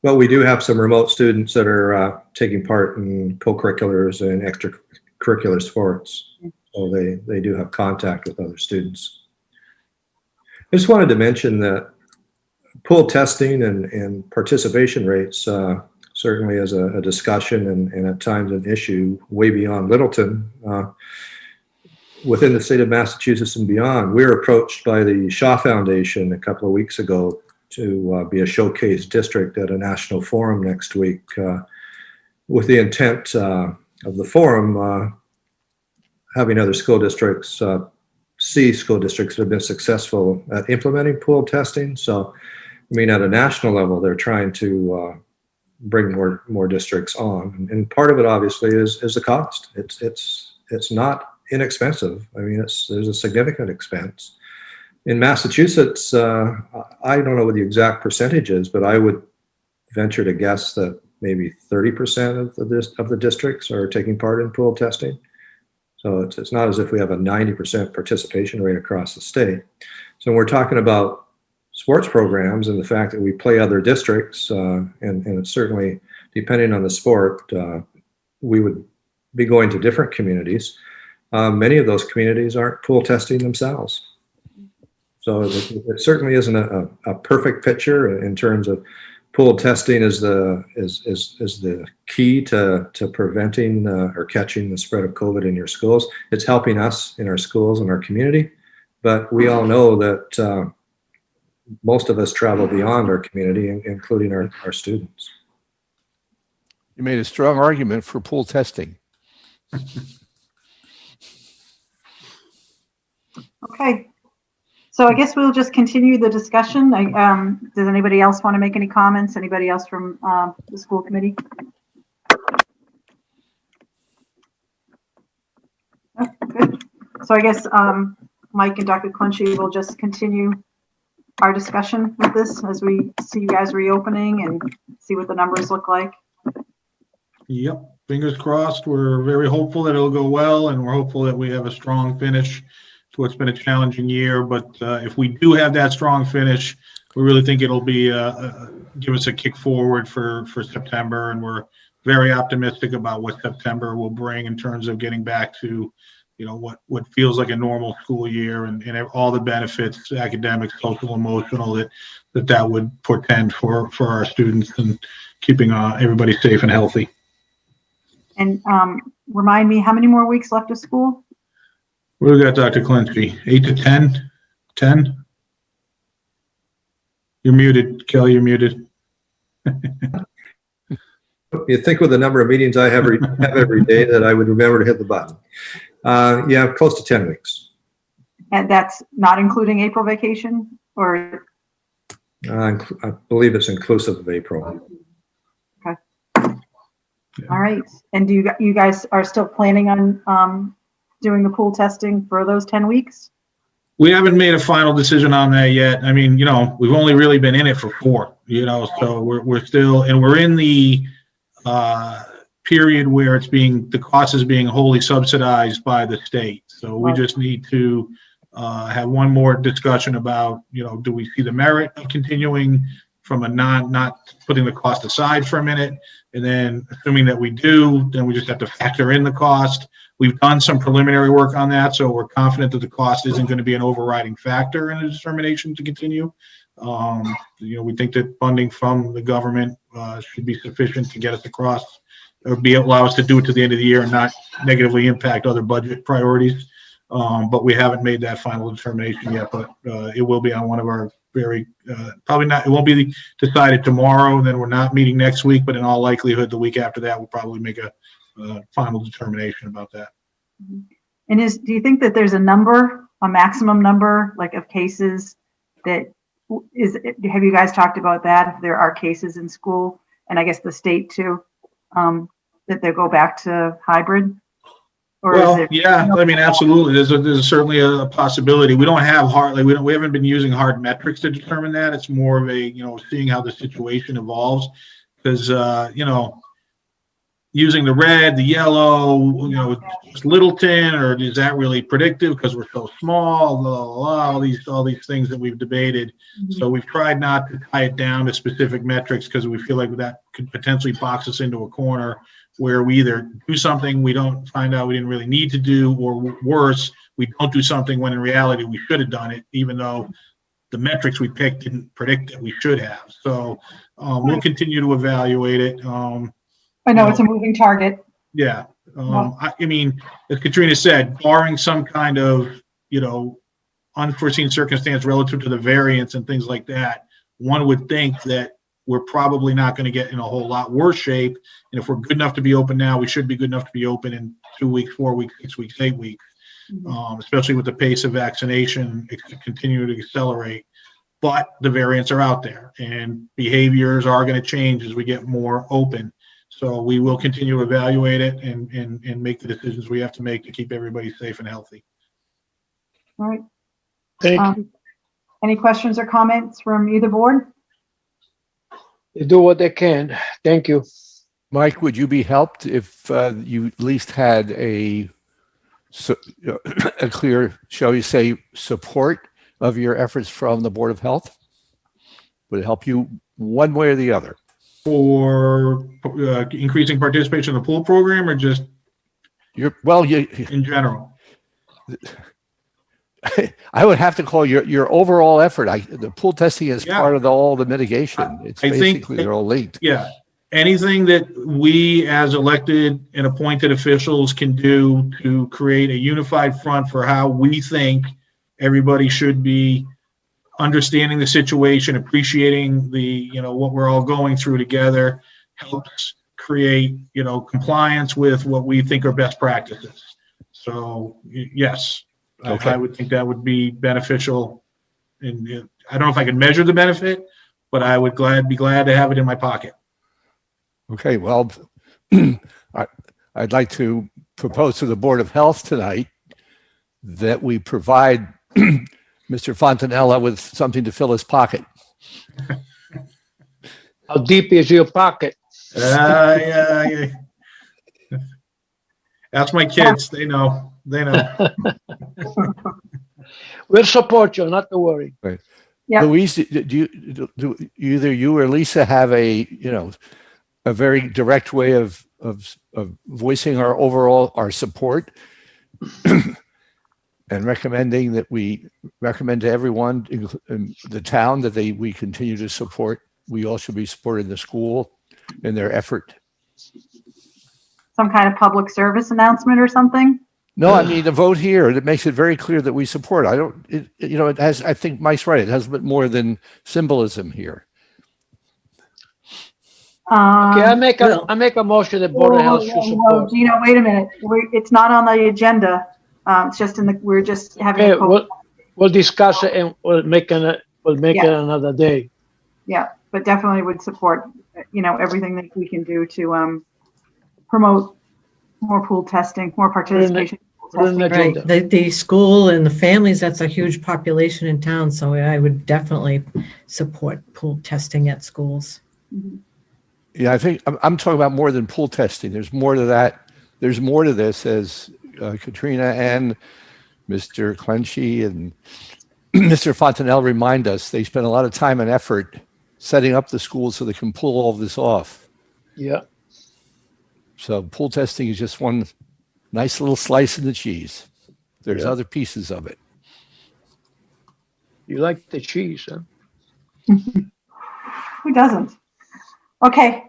But we do have some remote students that are taking part in co-curriculars and extracurricular sports. So they do have contact with other students. I just wanted to mention that pool testing and participation rates certainly is a discussion and at times an issue way beyond Littleton. Within the state of Massachusetts and beyond, we were approached by the Shaw Foundation a couple of weeks ago to be a showcase district at a national forum next week, with the intent of the forum having other school districts see school districts that have been successful at implementing pool testing. So, I mean, at a national level, they're trying to bring more districts on, and part of it obviously is the cost. It's not inexpensive. I mean, there's a significant expense. In Massachusetts, I don't know what the exact percentage is, but I would venture to guess that maybe 30% of the districts are taking part in pool testing. So it's not as if we have a 90% participation rate across the state. So when we're talking about sports programs and the fact that we play other districts, and it's certainly depending on the sport, we would be going to different communities. Many of those communities aren't pool testing themselves. So it certainly isn't a perfect picture in terms of pool testing is the key to preventing or catching the spread of COVID in your schools. It's helping us in our schools and our community, but we all know that most of us travel beyond our community, including our students. You made a strong argument for pool testing. Okay. So I guess we'll just continue the discussion. Does anybody else want to make any comments? Anybody else from the school committee? Oh, good. So I guess Mike and Dr. Clunchy will just continue our discussion with this as we see you guys reopening and see what the numbers look like. Yep, fingers crossed. We're very hopeful that it'll go well, and we're hopeful that we have a strong finish to what's been a challenging year. But if we do have that strong finish, we really think it'll be give us a kick forward for September, and we're very optimistic about what September will bring in terms of getting back to, you know, what feels like a normal school year and all the benefits, academic, social, emotional, that would portend for our students and keeping everybody safe and healthy. And remind me, how many more weeks left of school? What do we got, Dr. Clinchy? 8 to 10? 10? You're muted, Kelly, you're muted. You think with the number of meetings I have every day that I would remember to hit the button. Yeah, close to 10 weeks. And that's not including April vacation, or? I believe it's inclusive of April. Okay. All right. And do you guys are still planning on doing the pool testing for those 10 weeks? We haven't made a final decision on that yet. I mean, you know, we've only really been in it for 4, you know, so we're still, and we're in the period where the cost is being wholly subsidized by the state. So we just need to have one more discussion about, you know, do we see the merit of continuing from a not putting the cost aside for a minute? And then assuming that we do, then we just have to factor in the cost. We've done some preliminary work on that, so we're confident that the cost isn't going to be an overriding factor in the determination to continue. You know, we think that funding from the government should be sufficient to get us across, or allow us to do it to the end of the year and not negatively impact other budget priorities. But we haven't made that final determination yet, but it will be on one of our probably not, it won't be decided tomorrow, and then we're not meeting next week, but in all likelihood, the week after that, we'll probably make a final determination about that. And do you think that there's a maximum number, like, of cases that have you guys talked about that? If there are cases in school, and I guess the state too, that they go back to hybrid? Or well, yeah, I mean, absolutely. There's certainly a possibility. We don't have we haven't been using hard metrics to determine that. It's more of a, you know, seeing how the situation evolves, because you know, using the red, the yellow, you know, just Littleton, or is that really predictive because we're so small? Blah, blah, blah, all these things that we've debated. Mm-hmm. So we've tried not to tie it down to specific metrics because we feel like that could potentially box us into a corner where we either do something we don't find out we didn't really need to do, or worse, we don't do something when in reality we should have done it, even though the metrics we picked didn't predict that we should have. So we'll continue to evaluate it. I know it's a moving target. Yeah. I mean, as Katrina said, barring some kind of, you know, unforeseen circumstance relative to the variants and things like that, one would think that we're probably not going to get in a whole lot worse shape. And if we're good enough to be open now, we should be good enough to be open in 2 weeks, 4 weeks, 6 weeks, 8 weeks, especially with the pace of vaccination continuing to accelerate. But the variants are out there, and behaviors are going to change as we get more open. So we will continue to evaluate it and make the decisions we have to make to keep everybody safe and healthy. All right. Thank you. Any questions or comments from either board? They do what they can. Thank you. Mike, would you be helped if you at least had a so, a clear, shall we say, support of your efforts from the Board of Health? Would it help you one way or the other? For increasing participation in the pool program, or just in general? I would have to call your overall effort. The pool testing is part of all the mitigation. It's basically they're all linked. Yeah. Anything that we as elected and appointed officials can do to create a unified front for how we think everybody should be understanding the situation, appreciating the, what we're all going through together, helps create, compliance with what we think are best practices. So yes, Okay. I would think that would be beneficial. And I don't know if I can measure the benefit, but I would be glad to have it in my pocket. Okay, well, I'd like to propose to the Board of Health tonight that we provide Mr. Fontanella with something to fill his pocket. How deep is your pocket? Yeah. That's my kids. They know. We'll support you, not to worry. Right. Yeah. Louise, do either you or Lisa have a very direct way of voicing our support and recommending that we recommend to everyone in the town that we continue to support. We all should be supporting the school in their effort. Some kind of public service announcement or something? No, I mean, the vote here, it makes it very clear that we support. It has, I think Mike's right. It has a bit more than symbolism here. Okay, I make a motion that Board of Health should support. Gino, wait a minute. It's not on the agenda. It's just we're just having. Okay, we'll discuss it and we'll make it another day. Yeah, but definitely would support, everything that we can do to promote more pool testing, more participation. Right. The school and the families, that's a huge population in town. So I would definitely support pool testing at schools. Mm-hmm. Yeah, I think I'm talking about more than pool testing. There's more to that. There's more to this, as Katrina and Mr. Clenchy and Mr. Fontanelle remind us. They spend a lot of time and effort setting up the schools so they can pull all of this off. Yeah. So pool testing is just one nice little slice in the cheese. There's other pieces of it. You like the cheese, huh? Who doesn't? Okay.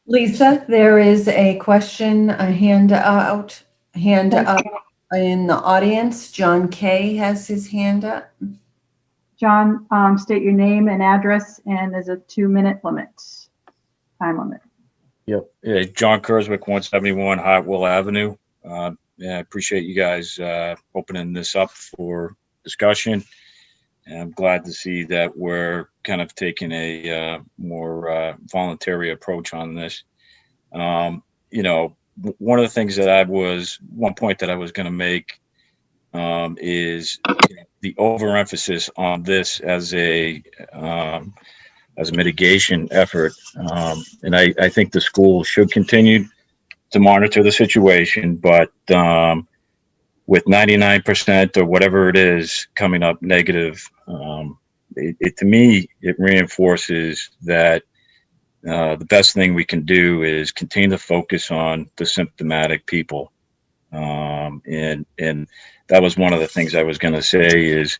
Lisa, there is a question, a hand up in the audience. John Kay has his hand up. John, state your name and address, and there's a 2-minute time limit. Yep. Yeah, John Kurzwick, 171 Hartwell Avenue. I appreciate you guys opening this up for discussion. And I'm glad to see that we're kind of taking a more voluntary approach on this. One of the things that one point that I was going to make is the overemphasis on this as a mitigation effort. And I think the school should continue to monitor the situation, but with 99% or whatever it is coming up negative, to me, it reinforces that the best thing we can do is continue to focus on the symptomatic people. And that was one of the things I was going to say is,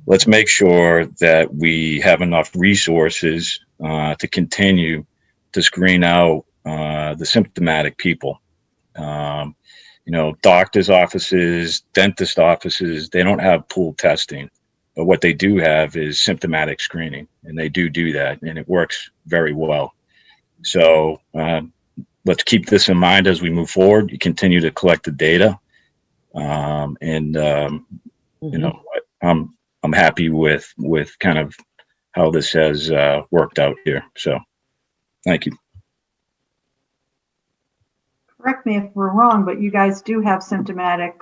let's make sure that we have enough resources to continue to screen out the symptomatic people. Doctors' offices, dentist offices, they don't have pool testing, but what they do have is symptomatic screening, and they do that, and it works very well. So let's keep this in mind as we move forward. You continue to collect the data, I'm happy with kind of how this has worked out here. So, thank you. Correct me if we're wrong, but you guys do have symptomatic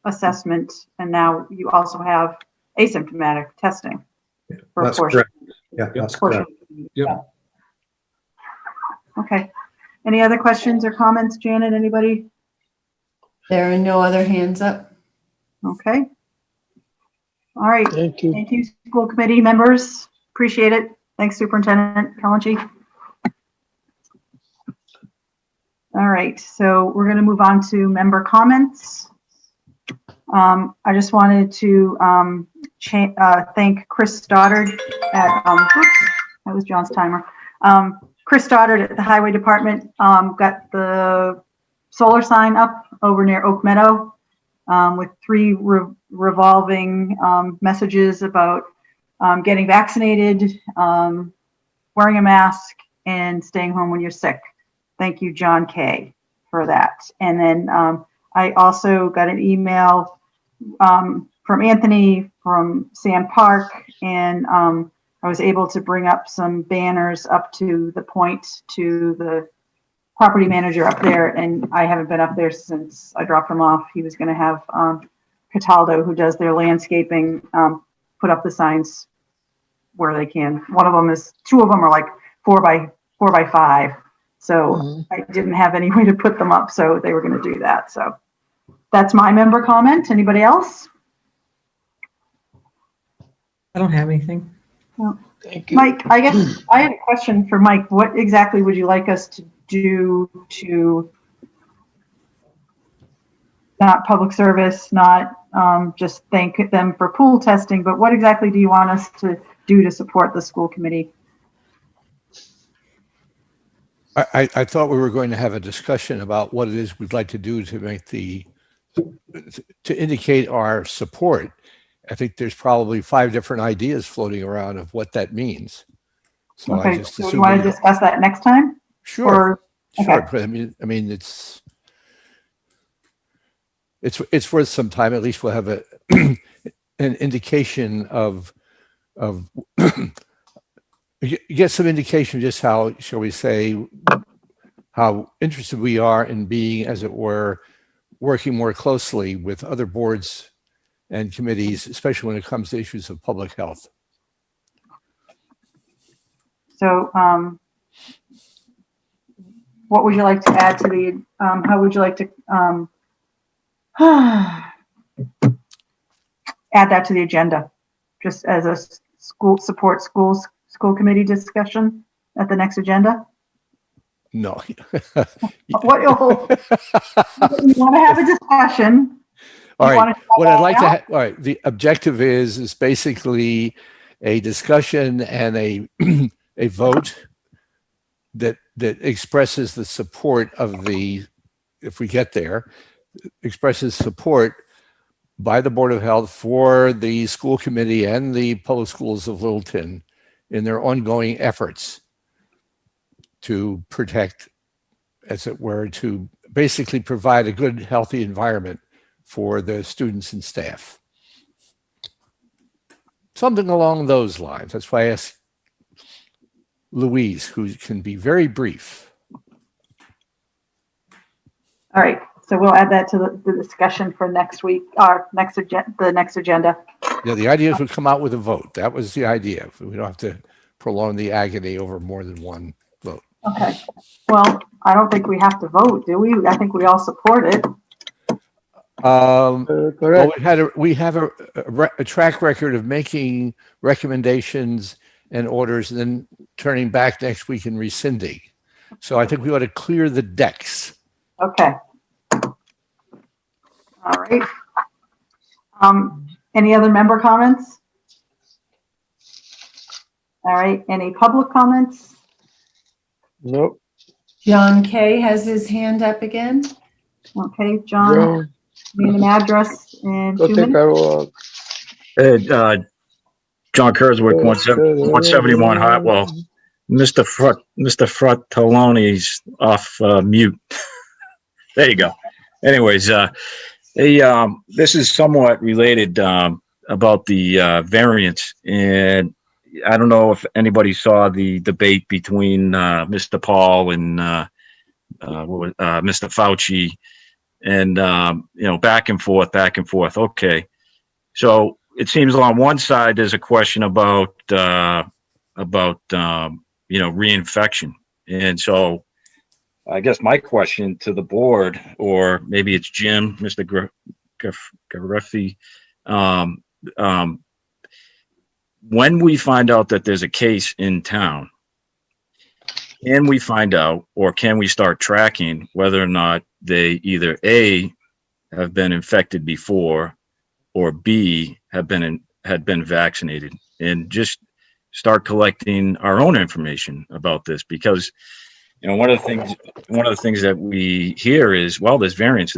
assessment, and now you also have asymptomatic testing. That's correct. Yeah, that's correct. Yep. Okay. Any other questions or comments, Janet? Anybody? There are no other hands up. Okay. All right. Thank you. Thank you, school committee members. Appreciate it. Thanks, Superintendent Kalanchi. All right, so we're going to move on to member comments. I just wanted to thank Chris Stoddard at, that was John's timer. Chris Stoddard at the Highway Department got the solar sign up over near Oak Meadow with 3 revolving messages about getting vaccinated, wearing a mask, and staying home when you're sick. Thank you, John Kay, for that. And then I also got an email from Anthony from Sam Park, and I was able to bring up some banners up to the point to the property manager up there, and I haven't been up there since I dropped him off. He was going to have Cataldo, who does their landscaping, put up the signs where they can. 2 of them are like 4 by 5. So I didn't have any way to put them up, so they were going to do that. So that's my member comment. Anybody else? I don't have anything. No. Thank you. Mike, I guess I had a question for Mike. What exactly would you like us to do to not public service, not just thank them for pool testing, but what exactly do you want us to do to support the school committee? I thought we were going to have a discussion about what it is we'd like to do to make to indicate our support. I think there's probably 5 different ideas floating around of what that means. So Okay, I just so you assume want to discuss that next time? Sure. Or, Sure. okay. But I mean, it's worth some time. At least we'll have an indication of you get some indication just how, shall we say, how interested we are in being, as it were, working more closely with other boards and committees, especially when it comes to issues of public health. So what would you like to add to the, how would you like to add that to the agenda? Just as a school committee discussion at the next agenda? No. What, you want to have a discussion? All right. What I'd like to all right. The objective is basically a discussion and a vote that expresses the support of the, if we get there, expresses support by the Board of Health for the school committee and the public schools of Littleton in their ongoing efforts to protect, as it were, to basically provide a good, healthy environment for the students and staff. Something along those lines. That's why I asked Louise, who can be very brief. All right, so we'll add that to the discussion for next week, or the next agenda. Yeah, the idea is we come out with a vote. That was the idea. We don't have to prolong the agony over more than one vote. Okay, well, I don't think we have to vote, do we? I think we all support it. Well, Correct. we have a track record of making recommendations and orders and then turning back next week and rescinding. So I think we ought to clear the decks. Okay. All right. Any other member comments? All right, any public comments? Nope. John Kay has his hand up again. Okay, John, name and address in 2 minutes. John Kurzwick, 171 Hartwell. Mr. Fratelloni's off mute. There you go. Anyways, this is somewhat related about the variance, and I don't know if anybody saw the debate between Mr. Paul and Mr. Fauci, and back and forth. Okay, so it seems on one side there's a question about reinfection, and so I guess my question to the board, or maybe it's Jim, Mr. Gareffi, when we find out that there's a case in town, can we find out, or can we start tracking whether or not they either A, have been infected before, or B, had been vaccinated, and just start collecting our own information about this? Because, you know, one of the things that we hear is, well, there's variance,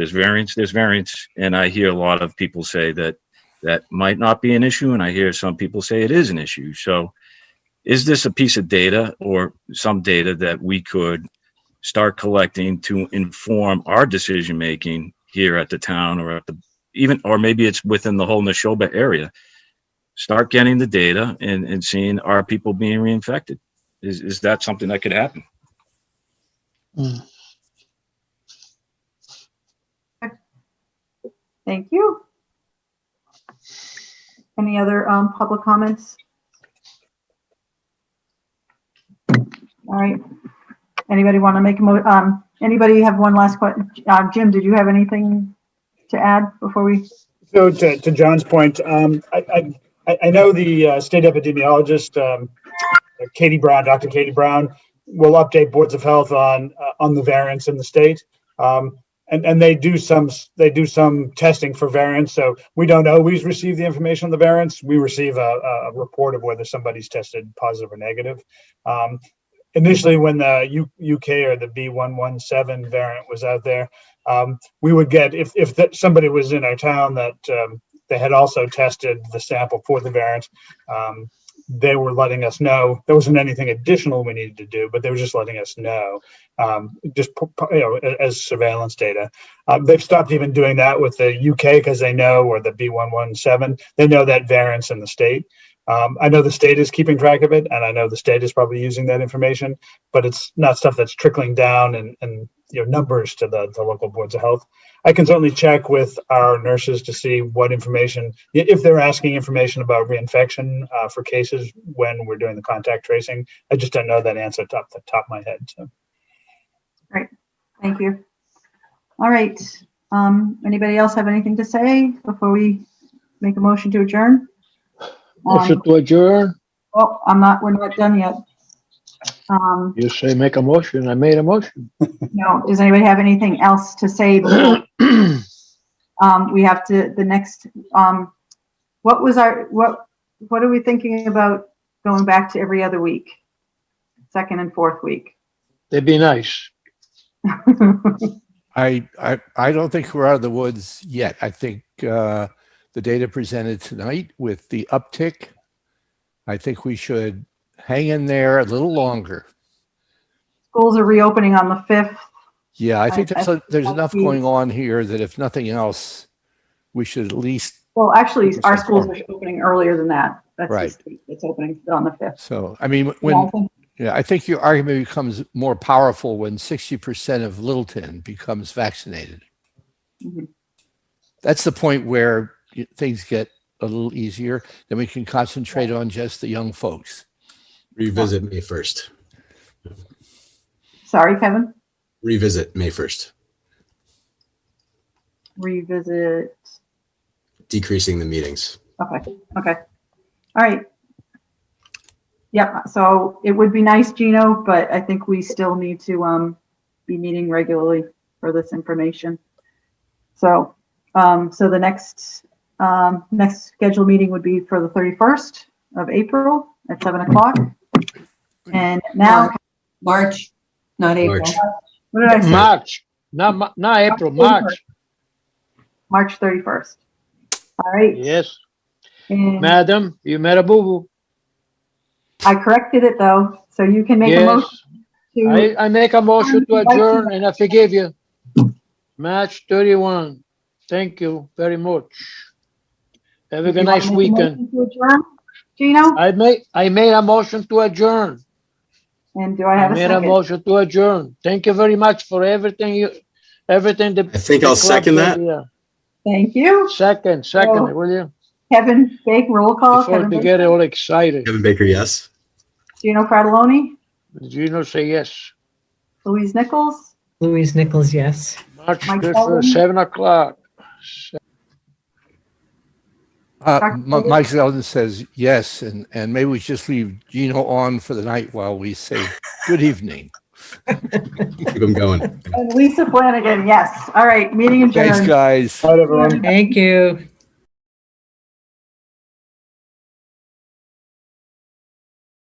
and I hear a lot of people say that might not be an issue, and I hear some people say it is an issue. So is this a piece of data or some data that we could start collecting to inform our decision making here at the town, or at the or maybe it's within the whole Neshoba area? Start getting the data and seeing, are people being reinfected? Is that something that could happen? Thank you. Any other public comments? All right. Anybody want to make a anybody have one last question? Jim, did you have anything to add before we? So to John's point, I know the state epidemiologist, Dr. Katie Brown, will update boards of health on the variants in the state. And they do some testing for variants. So we don't always receive the information on the variants. We receive a report of whether somebody's tested positive or negative. Initially, when the UK or the B117 variant was out there, we would get, if somebody was in our town that they had also tested the sample for the variant, they were letting us know. There wasn't anything additional we needed to do, but they were just letting us know, as surveillance data. They've stopped even doing that with the UK because they know, or the B117, they know that variant's in the state. I know the state is keeping track of it, and I know the state is probably using that information, but it's not stuff that's trickling down and numbers to the local boards of health. I can certainly check with our nurses to see what information, if they're asking information about reinfection for cases when we're doing the contact tracing. I just don't know that answer off the top of my head. So. Great, thank you. All right, anybody else have anything to say before we make a motion to adjourn? Motion to adjourn. Oh, we're not done yet. You say make a motion. I made a motion. No, does anybody have anything else to say before we have to, the next, what are we thinking about going back to every other week? Second and fourth week? They'd be nice. I don't think we're out of the woods yet. I think the data presented tonight with the uptick, I think we should hang in there a little longer. Schools are reopening on the 5th. Yeah, I think there's enough going on here that if nothing else, we should at least. Well, actually, our schools are opening earlier than that. That's right. It's opening on the 5th. So, I mean, I think your argument becomes more powerful when 60% of Littleton becomes vaccinated. Mm-hmm. That's the point where things get a little easier. Then we can concentrate on just the young folks. Revisit May 1st. Sorry, Kevin? Revisit May 1st. Revisit. Decreasing the meetings. Okay. All right. Yep. So it would be nice, Gino, but I think we still need to be meeting regularly for this information. So, so the next scheduled meeting would be for the 31st of April at 7 o'clock. And now March, not April. March. What did I say? March, not April, March. March 31st. All right. Yes. And Madam, you made a boo-boo. I corrected it though, so you can make a motion to. I make a motion to adjourn and I forgive you. March 31. Thank you very much. Have a nice weekend. To adjourn, Gino? I made a motion to adjourn. And do I have a second? I made a motion to adjourn. Thank you very much for everything that. I think I'll second that. Thank you. Second, will you? Kevin Baker, roll call. Before they get all excited. Kevin Baker, yes. Gino Fratelloni. Gino say yes. Louise Nichols. Louise Nichols, yes. March Mike 5th, Sullivan? 7 o'clock. Mike Zeldin says yes, and maybe we just leave Gino on for the night while we say good evening. Keep them going. And Lisa Flanagan, yes. All right, meeting adjourned. Thanks, guys. All right, everyone. Thank you.